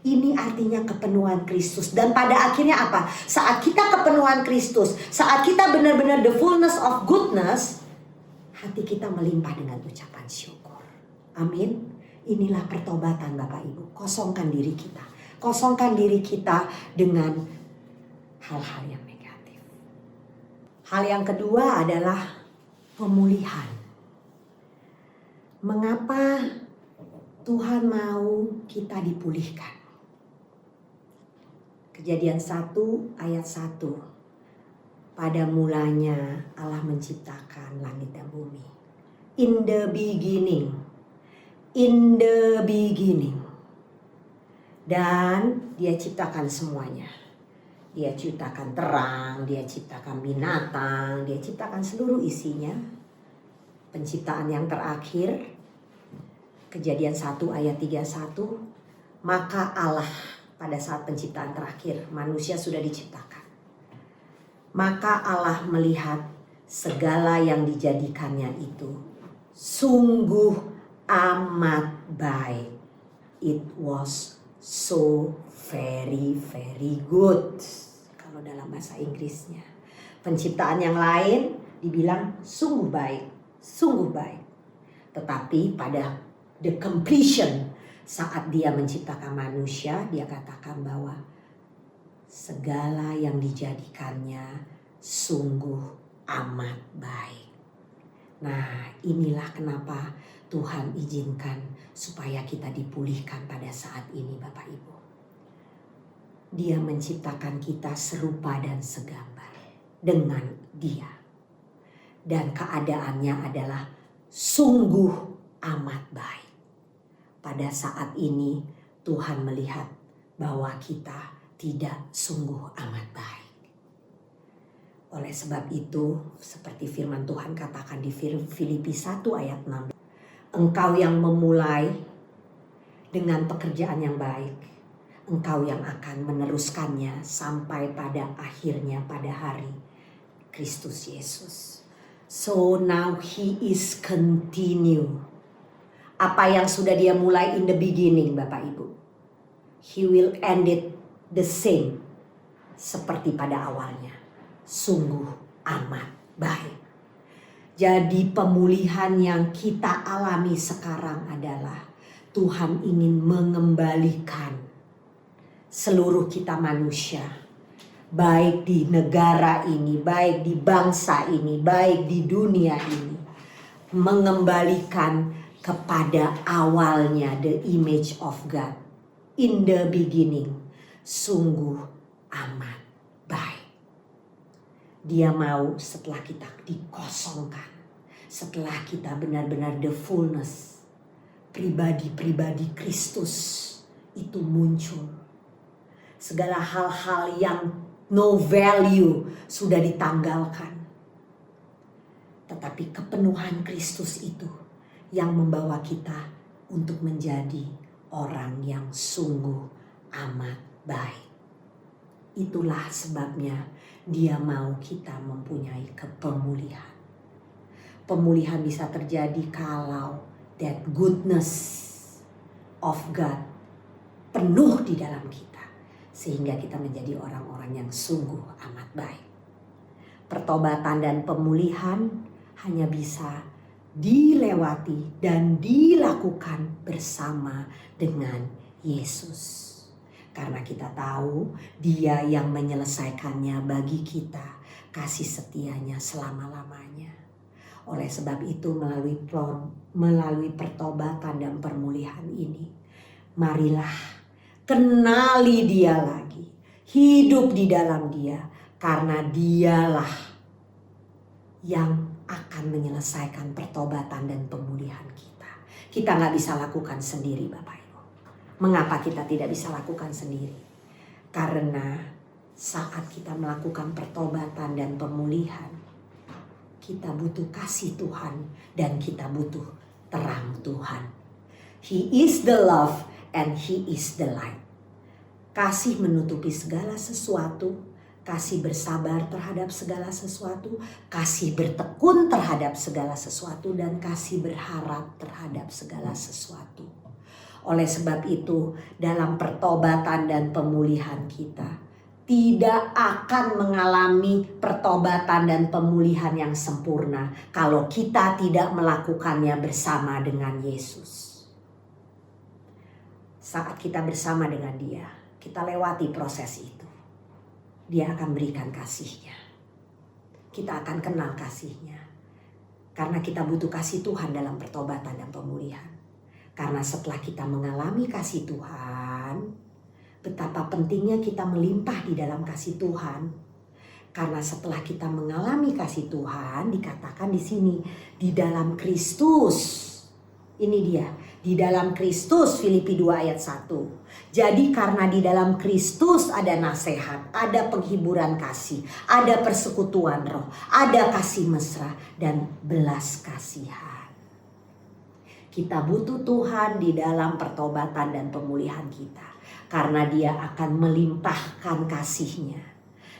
S4: Ini artinya kepenuhan Kristus. Dan pada akhirnya apa? Saat kita kepenuhan Kristus, saat kita benar-benar the fullness of goodness, hati kita melimpah dengan ucapan syukur. Amin. Inilah pertobatan Bapak Ibu. Kosongkan diri kita. Kosongkan diri kita dengan hal-hal yang negatif. Hal yang kedua adalah pemulihan. Mengapa Tuhan mau kita dipulihkan? Kejadian 1 ayat 1. Pada mulanya Allah menciptakan langit dan bumi. In the beginning. In the beginning. Dan dia ciptakan semuanya. Dia ciptakan terang, dia ciptakan binatang, dia ciptakan seluruh isinya. Penciptaan yang terakhir, Kejadian 1 ayat 31. Maka Allah pada saat penciptaan terakhir, manusia sudah diciptakan. Maka Allah melihat segala yang dijadikannya itu sungguh amat baik. It was so very very good. Kalau dalam bahasa Inggrisnya. Penciptaan yang lain dibilang sungguh baik, sungguh baik. Tetapi pada the completion, saat dia menciptakan manusia, dia katakan bahwa segala yang dijadikannya sungguh amat baik. Nah, inilah kenapa Tuhan izinkan supaya kita dipulihkan pada saat ini, Bapak Ibu. Dia menciptakan kita serupa dan segambar dengan Dia. Dan keadaannya adalah sungguh amat baik. Pada saat ini Tuhan melihat bahwa kita tidak sungguh amat baik. Oleh sebab itu, seperti firman Tuhan katakan di Filipi 1 ayat 6. Engkau yang memulai dengan pekerjaan yang baik, engkau yang akan meneruskannya sampai pada akhirnya pada hari Kristus Yesus. So now He is continue. Apa yang sudah dia mulai in the beginning, Bapak Ibu, He will end it the same seperti pada awalnya. Sungguh amat baik. Jadi pemulihan yang kita alami sekarang adalah Tuhan ingin mengembalikan seluruh kita manusia, baik di negara ini, baik di bangsa ini, baik di dunia ini, mengembalikan kepada awalnya, the image of God in the beginning. Sungguh amat baik. Dia mau setelah kita dikosongkan, setelah kita benar-benar the fullness, pribadi-pribadi Kristus itu muncul. Segala hal-hal yang no value sudah ditanggalkan. Tetapi kepenuhan Kristus itu yang membawa kita untuk menjadi orang yang sungguh amat baik. Itulah sebabnya Dia mau kita mempunyai kepemulihan. Pemulihan bisa terjadi kalau that goodness of God penuh di dalam kita, sehingga kita menjadi orang-orang yang sungguh amat baik. Pertobatan dan pemulihan hanya bisa dilewati dan dilakukan bersama dengan Yesus. Karena kita tahu Dia yang menyelesaikannya bagi kita, kasih setianya selama-lamanya. Oleh sebab itu melalui pertobatan dan pemulihan ini, marilah kenali Dia lagi, hidup di dalam Dia, karena Dialah yang akan menyelesaikan pertobatan dan pemulihan kita. Kita gak bisa lakukan sendiri, Bapak Ibu. Mengapa kita tidak bisa lakukan sendiri? Karena saat kita melakukan pertobatan dan pemulihan, kita butuh kasih Tuhan dan kita butuh terang Tuhan. He is the love and He is the light. Kasih menutupi segala sesuatu, kasih bersabar terhadap segala sesuatu, kasih bertekun terhadap segala sesuatu, dan kasih berharap terhadap segala sesuatu. Oleh sebab itu, dalam pertobatan dan pemulihan kita tidak akan mengalami pertobatan dan pemulihan yang sempurna kalau kita tidak melakukannya bersama dengan Yesus. Saat kita bersama dengan Dia, kita lewati proses itu. Dia akan berikan kasih-Nya. Kita akan kenal kasih-Nya. Karena kita butuh kasih Tuhan dalam pertobatan dan pemulihan. Karena setelah kita mengalami kasih Tuhan, betapa pentingnya kita melimpah di dalam kasih Tuhan. Karena setelah kita mengalami kasih Tuhan, dikatakan di sini, di dalam Kristus. Ini dia, di dalam Kristus, Filipi 2 ayat 1. Jadi karena di dalam Kristus ada nasihat, ada penghiburan kasih, ada persekutuan roh, ada kasih mesra, dan belas kasihan. Kita butuh Tuhan di dalam pertobatan dan pemulihan kita. Karena Dia akan melimpahkan kasih-Nya.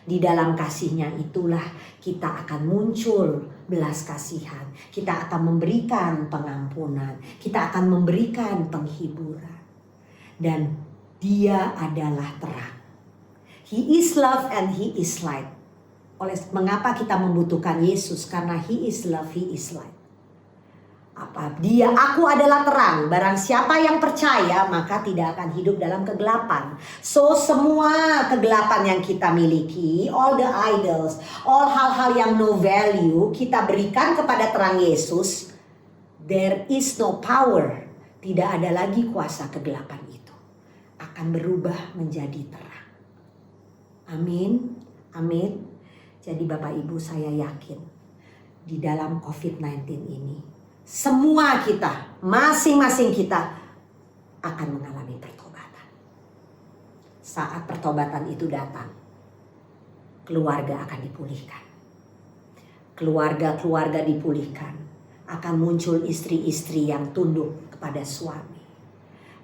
S4: Di dalam kasihnya itulah kita akan muncul belas kasihan. Kita akan memberikan pengampunan. Kita akan memberikan penghiburan. Dan Dia adalah terang. He is love and He is light. Mengapa kita membutuhkan Yesus? Karena He is love, He is light. Aku adalah terang. Barang siapa yang percaya maka tidak akan hidup dalam kegelapan. So semua kegelapan yang kita miliki, all the idols, all hal-hal yang no value, kita berikan kepada terang Yesus. There is no power. Tidak ada lagi kuasa kegelapan itu. Akan berubah menjadi terang. Amin. Amin. Jadi Bapak Ibu, saya yakin di dalam COVID-19 ini semua kita, masing-masing kita akan mengalami pertobatan. Saat pertobatan itu datang, keluarga akan dipulihkan. Keluarga-keluarga dipulihkan. Akan muncul istri-istri yang tunduk kepada suami.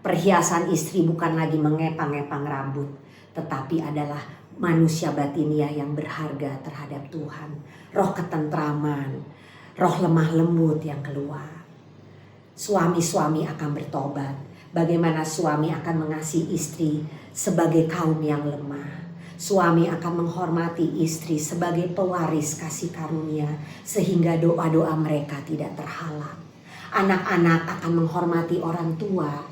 S4: Perhiasan istri bukan lagi mengepang-epang rambut, tetapi adalah manusia batinia yang berharga terhadap Tuhan. Roh ketentraman, roh lemah lembut yang keluar. Suami-suami akan bertobat. Bagaimana suami akan mengasihi istri sebagai kaum yang lemah. Suami akan menghormati istri sebagai pewaris kasih karunia. Sehingga doa-doa mereka tidak terhalang. Anak-anak akan menghormati orang tua.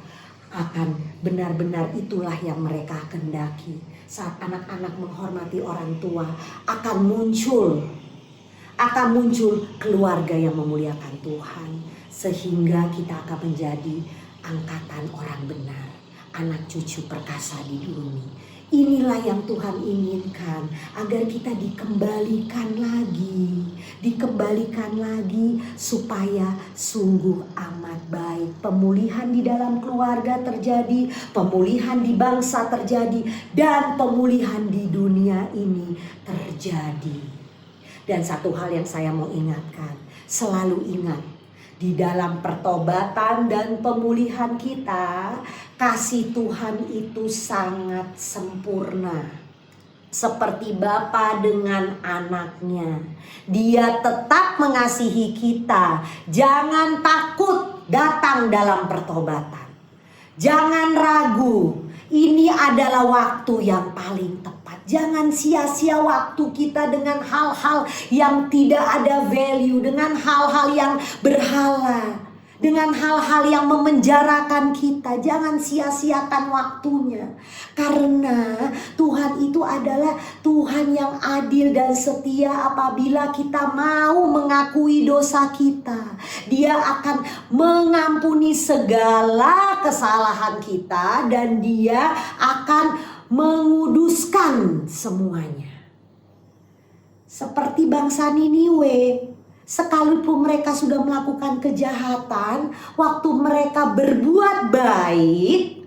S4: Akan benar-benar itulah yang mereka kehendaki. Saat anak-anak menghormati orang tua, akan muncul keluarga yang memuliakan Tuhan. Sehingga kita akan menjadi angkatan orang benar. Anak cucu perkasa di bumi. Inilah yang Tuhan inginkan. Agar kita dikembalikan lagi. Supaya sungguh amat baik. Pemulihan di dalam keluarga terjadi. Pemulihan di bangsa terjadi. Dan pemulihan di dunia ini terjadi. Dan satu hal yang saya mau ingatkan, selalu ingat, di dalam pertobatan dan pemulihan kita, kasih Tuhan itu sangat sempurna. Seperti Bapa dengan anaknya, Dia tetap mengasihi kita. Jangan takut datang dalam pertobatan. Jangan ragu, ini adalah waktu yang paling tepat. Jangan sia-sia waktu kita dengan hal-hal yang tidak ada value, dengan hal-hal yang berhala, dengan hal-hal yang memenjarakan kita. Jangan sia-siakan waktunya. Karena Tuhan itu adalah Tuhan yang adil dan setia. Apabila kita mau mengakui dosa kita, Dia akan mengampuni segala kesalahan kita. Dan Dia akan menguduskan semuanya. Seperti bangsa Niniwe, sekalipun mereka sudah melakukan kejahatan, waktu mereka berbuat baik,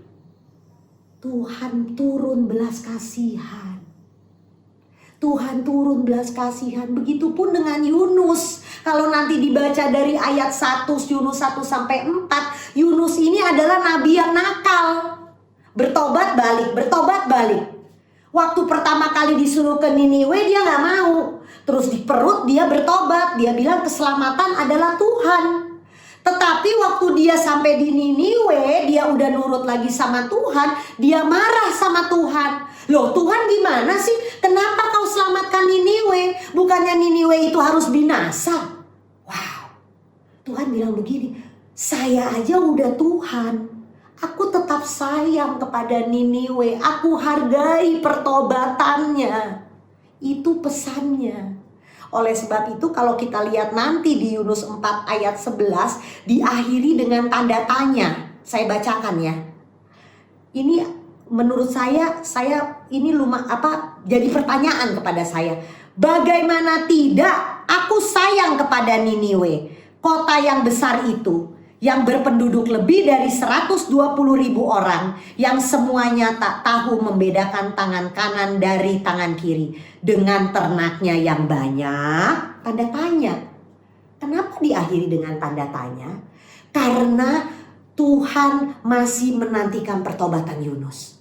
S4: Tuhan turun belas kasihan. Tuhan turun belas kasihan. Begitupun dengan Yunus. Kalau nanti dibaca dari ayat 1, Yunus 1 sampai 4, Yunus ini adalah nabi yang nakal. Bertobat balik. Waktu pertama kali disuruh ke Niniwe, dia gak mau. Terus di perut dia bertobat. Dia bilang keselamatan adalah Tuhan. Tetapi waktu dia sampai di Niniwe, dia udah nurut lagi sama Tuhan. Dia marah sama Tuhan. Loh, Tuhan gimana sih? Kenapa kau selamatkan Niniwe? Bukannya Niniwe itu harus binasa? Wow. Tuhan bilang begini, saya aja udah Tuhan. Aku tetap sayang kepada Niniwe. Aku hargai pertobatannya. Itu pesannya. Oleh sebab itu kalau kita lihat nanti di Yunus 4 ayat 11 diakhiri dengan tanda tanya. Saya bacakan ya. Ini menurut saya ini jadi pertanyaan kepada saya. Bagaimana tidak aku sayang kepada Niniwe, kota yang besar itu, yang berpenduduk lebih dari 120.000 orang, yang semuanya tak tahu membedakan tangan kanan dari tangan kiri, dengan ternaknya yang banyak. Tanda tanya. Kenapa diakhiri dengan tanda tanya? Karena Tuhan masih menantikan pertobatan Yunus.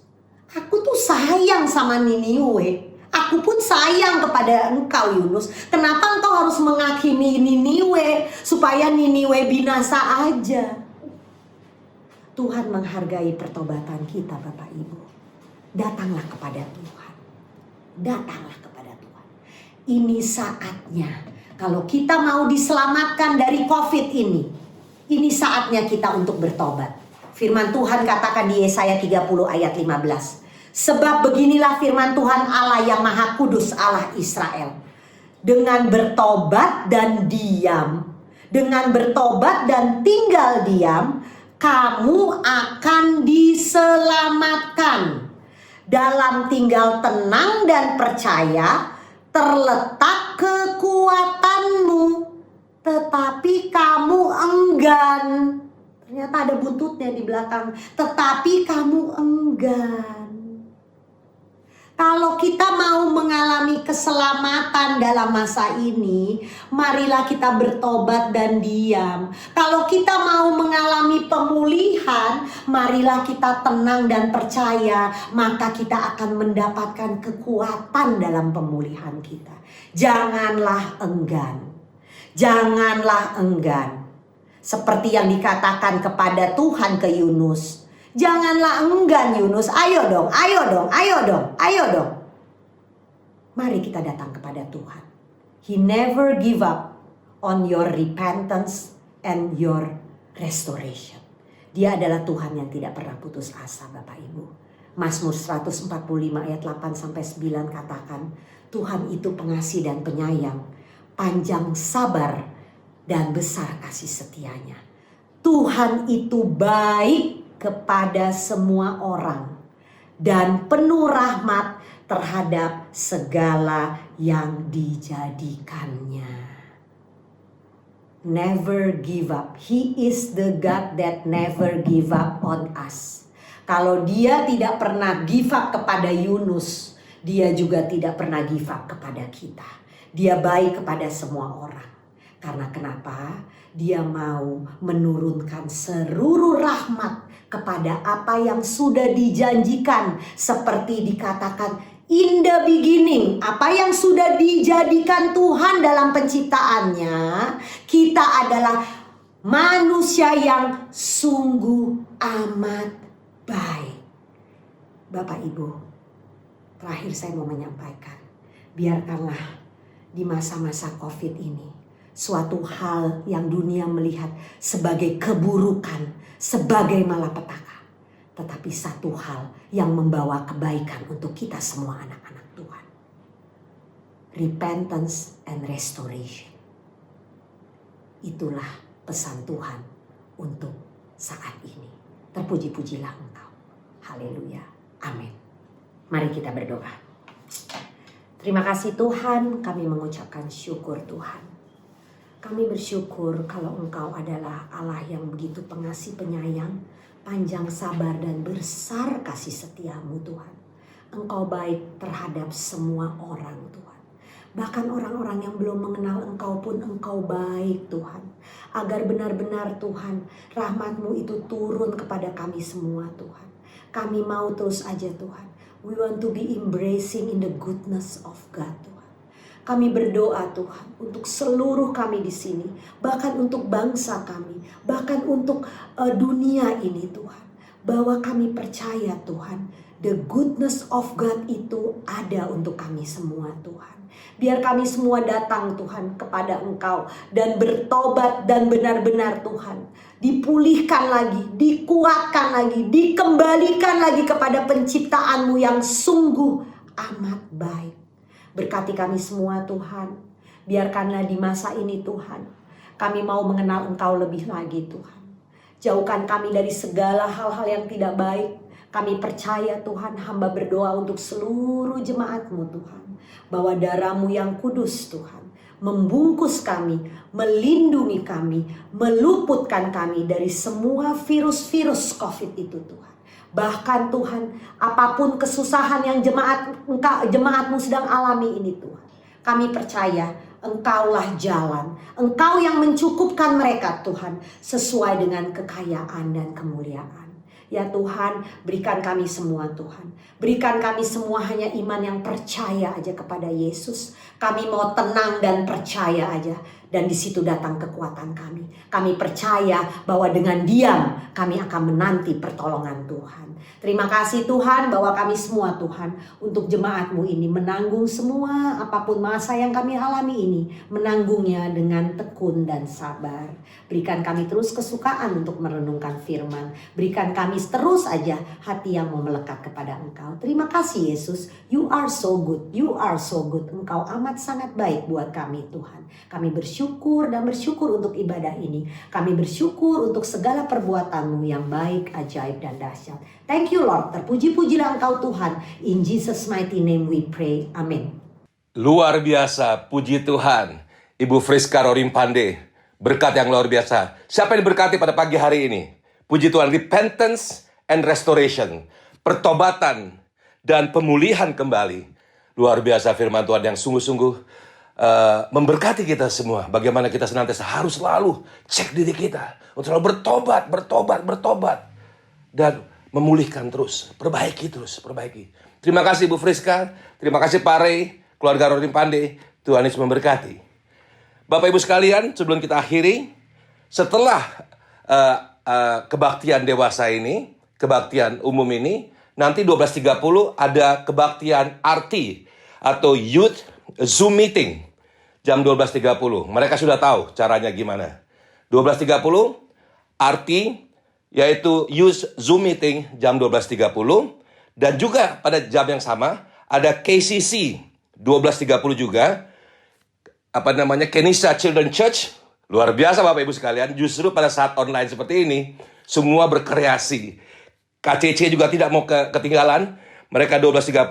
S4: Aku tuh sayang sama Niniwe. Aku pun sayang kepada engkau Yunus. Kenapa engkau harus menghakimi Niniwe supaya Niniwe binasa aja? Tuhan menghargai pertobatan kita Bapak Ibu. Datanglah kepada Tuhan. Datanglah kepada Tuhan. Ini saatnya. Kalau kita mau diselamatkan dari COVID ini saatnya kita untuk bertobat. Firman Tuhan katakan di Yesaya 30 ayat 15. Sebab beginilah firman Tuhan Allah yang Maha Kudus, Allah Israel. Dengan bertobat dan diam, dengan bertobat dan tinggal diam, kamu akan diselamatkan. Dalam tinggal tenang dan percaya terletak kekuatanmu, tetapi kamu enggan. Ternyata ada buntutnya di belakang. Tetapi kamu enggan. Kalau kita mau mengalami keselamatan dalam masa ini, marilah kita bertobat dan diam. Kalau kita mau mengalami pemulihan, marilah kita tenang dan percaya, maka kita akan mendapatkan kekuatan dalam pemulihan kita. Janganlah enggan. Janganlah enggan. Seperti yang dikatakan kepada Tuhan ke Yunus. Janganlah enggan Yunus, ayo dong, ayo dong, ayo dong, ayo dong. Mari kita datang kepada Tuhan. He never give up on your repentance and your restoration. Dia adalah Tuhan yang tidak pernah putus asa Bapak Ibu. Mazmur 145 ayat 8-9 katakan, Tuhan itu pengasih dan penyayang, panjang sabar dan besar kasih setianya. Tuhan itu baik kepada semua orang dan penuh rahmat terhadap segala yang dijadikannya. Never give up. He is the God that never give up on us. Kalau dia tidak pernah give up kepada Yunus, dia juga tidak pernah give up kepada kita. Dia baik kepada semua orang. Karena kenapa? Dia mau menurunkan seluruh rahmat kepada apa yang sudah dijanjikan, seperti dikatakan in the beginning, apa yang sudah dijadikan Tuhan dalam penciptaannya. Kita adalah manusia yang sungguh amat baik. Bapak Ibu, terakhir saya mau menyampaikan, biarkanlah di masa-masa COVID ini suatu hal yang dunia melihat sebagai keburukan, sebagai malapetaka, tetapi satu hal yang membawa kebaikan untuk kita semua anak-anak Tuhan. Repentance and restoration. Itulah pesan Tuhan untuk saat ini. Terpuji-pujilah Engkau. Haleluya. Amin. Mari kita berdoa. Terima kasih Tuhan, kami mengucapkan syukur Tuhan. Kami bersyukur kalau Engkau adalah Allah yang begitu pengasih penyayang, panjang sabar dan besar kasih setiamu Tuhan. Engkau baik terhadap semua orang Tuhan. Bahkan orang-orang yang belum mengenal Engkau pun Engkau baik Tuhan. Agar benar-benar Tuhan, rahmat-Mu itu turun kepada kami semua Tuhan. Kami mau terus aja Tuhan. We want to be embracing in the goodness of God Tuhan. Kami berdoa Tuhan untuk seluruh kami di sini, bahkan untuk bangsa kami, bahkan untuk dunia ini Tuhan. Bahwa kami percaya Tuhan, the goodness of God itu ada untuk kami semua Tuhan. Biar kami semua datang Tuhan kepada Engkau dan bertobat dan benar-benar Tuhan dipulihkan lagi, dikuatkan lagi, dikembalikan lagi kepada penciptaan-Mu yang sungguh amat baik. Berkati kami semua Tuhan. Biarkanlah di masa ini Tuhan, kami mau mengenal Engkau lebih lagi Tuhan. Jauhkan kami dari segala hal-hal yang tidak baik. Kami percaya Tuhan, hamba berdoa untuk seluruh jemaat-Mu Tuhan. Bahwa darah-Mu yang kudus Tuhan membungkus kami, melindungi kami, meluputkan kami dari semua virus-virus COVID itu Tuhan. Bahkan Tuhan, apapun kesusahan yang jemaat-Mu sedang alami ini Tuhan, kami percaya Engkaulah jalan, Engkau yang mencukupkan mereka Tuhan, sesuai dengan kekayaan dan kemuliaan. Ya Tuhan, berikan kami semua Tuhan. Berikan kami semua hanya iman yang percaya aja kepada Yesus. Kami mau tenang dan percaya aja. Dan di situ datang kekuatan kami. Kami percaya bahwa dengan diam kami akan menanti pertolongan Tuhan. Terima kasih Tuhan bahwa kami semua Tuhan untuk jemaat-Mu ini menanggung semua apapun masa yang kami alami ini. Menanggungnya dengan tekun dan sabar. Berikan kami terus kesukaan untuk merenungkan firman. Berikan kami terus aja hati yang mau melekat kepada Engkau. Terima kasih Yesus. You are so good. You are so good. Engkau amat sangat baik buat kami Tuhan. Kami bersyukur dan bersyukur untuk ibadah ini. Kami bersyukur untuk segala perbuatan-Mu yang baik, ajaib dan dahsyat. Thank you Lord. Terpuji-pujilah Engkau Tuhan. In Jesus mighty name we pray. Amin.
S5: Luar biasa, puji Tuhan. Ibu Friska Rorimpande, berkat yang luar biasa. Siapa yang diberkati pada pagi hari ini? Puji Tuhan, repentance and restoration. Pertobatan dan pemulihan kembali. Luar biasa firman Tuhan yang sungguh-sungguh memberkati kita semua. Bagaimana kita senantiasa harus selalu cek diri kita. Untuk selalu bertobat. Dan memulihkan terus. Perbaiki. Terima kasih Ibu Friska. Terima kasih Pak Rey, keluarga Rorimpande. Tuhan Yesus memberkati. Bapak Ibu sekalian, sebelum kita akhiri, setelah kebaktian dewasa ini, kebaktian umum ini, nanti 12.30 ada kebaktian RT atau Youth Zoom Meeting. Jam 12.30. Mereka sudah tahu caranya gimana. 12.30 RT yaitu Youth Zoom Meeting jam 12.30. Dan juga pada jam yang sama ada KCC 12.30 juga. Kenisa Children Church. Luar biasa Bapak Ibu sekalian. Justru pada saat online seperti ini, semua berkreasi. KCC juga tidak mau ketinggalan. Mereka 12.30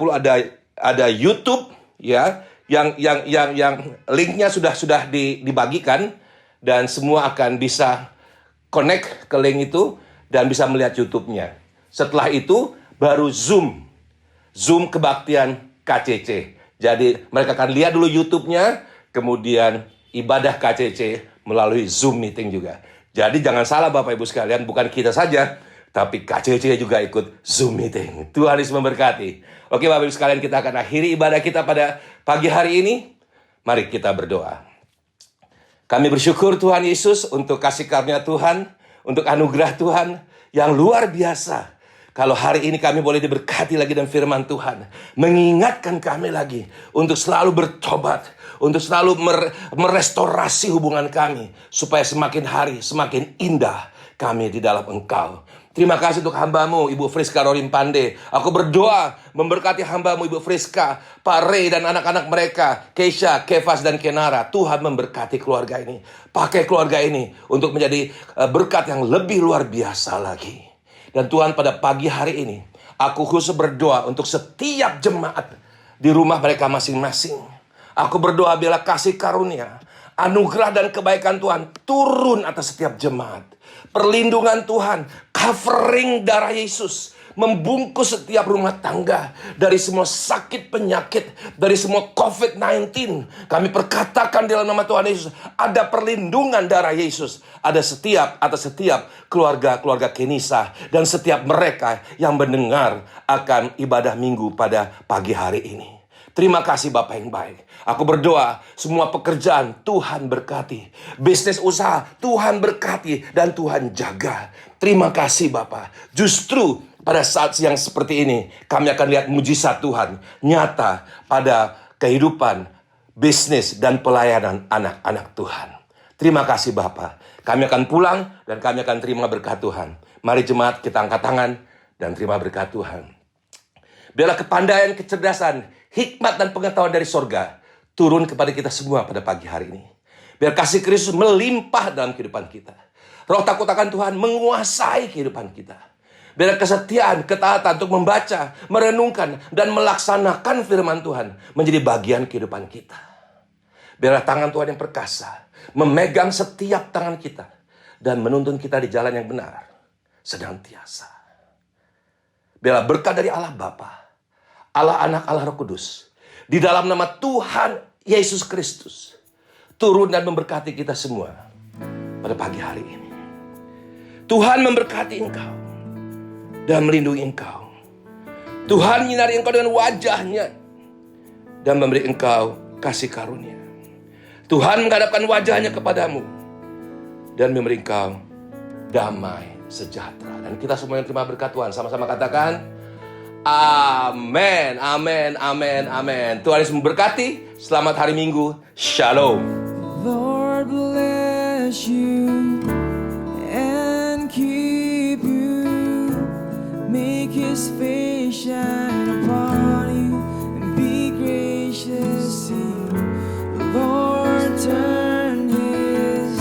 S5: ada YouTube ya. Yang linknya sudah dibagikan dan semua akan bisa connect ke link itu dan bisa melihat YouTube-nya. Setelah itu baru Zoom kebaktian KCC. Jadi mereka akan lihat dulu YouTube-nya, kemudian ibadah KCC melalui Zoom meeting juga. Jadi jangan salah Bapak Ibu sekalian, bukan kita saja, tapi KCC juga ikut Zoom meeting. Tuhan Yesus memberkati. Oke Bapak Ibu sekalian, kita akan akhiri ibadah kita pada pagi hari ini. Mari kita berdoa. Kami bersyukur Tuhan Yesus untuk kasih karunia Tuhan, untuk anugerah Tuhan yang luar biasa. Kalau hari ini kami boleh diberkati lagi dengan firman Tuhan, mengingatkan kami lagi untuk selalu bertobat, untuk selalu merestorasi hubungan kami, supaya semakin hari semakin indah kami di dalam Engkau. Terima kasih untuk hamba-Mu, Ibu Friska Rorimpande. Aku berdoa memberkati hamba-Mu, Ibu Friska, Pak Rey dan anak-anak mereka, Keisha, Kefas, dan Kenara. Tuhan memberkati keluarga ini. Pakai keluarga ini untuk menjadi berkat yang lebih luar biasa lagi. Dan Tuhan pada pagi hari ini, aku khusus berdoa untuk setiap jemaat di rumah mereka masing-masing. Aku berdoa bila kasih karunia, anugerah dan kebaikan Tuhan turun atas setiap jemaat. Perlindungan Tuhan, covering darah Yesus, membungkus setiap rumah tangga dari semua sakit penyakit, dari semua COVID-19. Kami perkatakan dalam nama Tuhan Yesus, ada perlindungan darah Yesus, ada atas setiap keluarga Kenisa dan setiap mereka yang mendengar akan ibadah minggu pada pagi hari ini. Terima kasih Bapak yang baik. Aku berdoa semua pekerjaan Tuhan berkati. Bisnis usaha Tuhan berkati dan Tuhan jaga. Terima kasih Bapak. Justru pada saat yang seperti ini kami akan lihat mujizat Tuhan nyata pada kehidupan, bisnis dan pelayanan anak-anak Tuhan. Terima kasih Bapak. Kami akan pulang dan kami akan terima berkat Tuhan. Mari jemaat kita angkat tangan dan terima berkat Tuhan. Biarlah kepandaian, kecerdasan, hikmat dan pengetahuan dari sorga turun kepada kita semua pada pagi hari ini. Biar kasih Kristus melimpah dalam kehidupan kita. Roh takut akan Tuhan menguasai kehidupan kita. Biar kesetiaan, ketaatan untuk membaca, merenungkan, dan melaksanakan firman Tuhan menjadi bagian kehidupan kita. Biarlah tangan Tuhan yang perkasa memegang setiap tangan kita dan menuntun kita di jalan yang benar senantiasa. Biarlah berkat dari Allah Bapa, Allah Anak, Allah Roh Kudus, di dalam nama Tuhan Yesus Kristus, turun dan memberkati kita semua pada pagi hari ini. Tuhan memberkati engkau. dan melindungi engkau. Tuhan menyinari engkau dengan wajahnya dan memberi engkau kasih karunia. Tuhan menghadapkan wajahnya kepadamu dan memberi engkau damai sejahtera. Dan kita semua yang terima berkat Tuhan sama-sama katakan amin, amin, amin, amin. Tuhan Yesus memberkati. Selamat hari Minggu. Shalom.
S3: Lord bless you and keep you. Make His face shine upon you and be gracious to you. The Lord turn His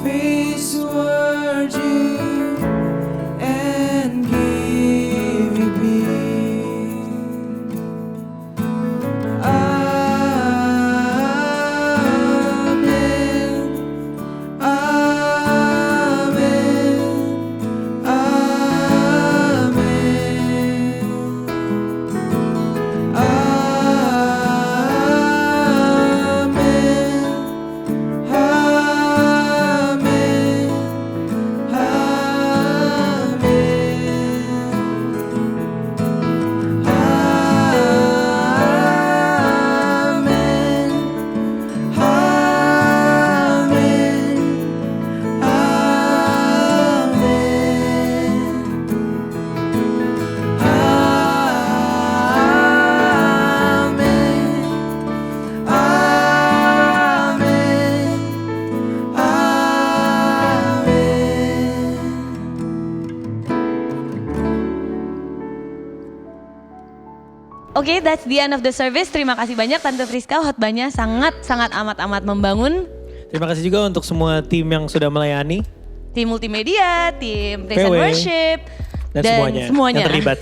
S3: face toward you and give you peace. Amen. Amen.
S1: Oke, that's the end of the service. Terima kasih banyak Tante Friska, khotbahnya sangat amat amat
S2: Terima kasih juga untuk semua tim yang sudah melayani.
S1: Tim multimedia, tim praise and
S2: PW,
S1: worship,
S2: dan semuanya yang terlibat.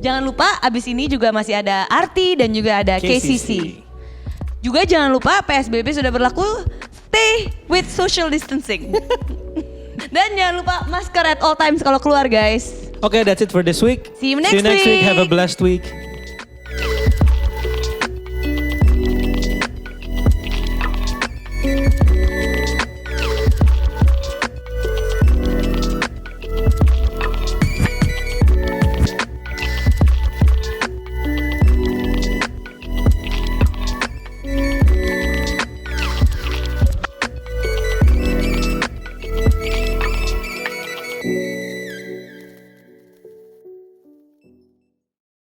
S1: Jangan lupa abis ini juga masih ada Arti dan juga ada KCC. Juga jangan lupa PSBB sudah berlaku, stay with social distancing. Dan jangan lupa masker at all times kalau keluar guys.
S2: Oke, that's it for this week.
S1: See you next
S2: week.
S1: week.
S2: Have a blessed week.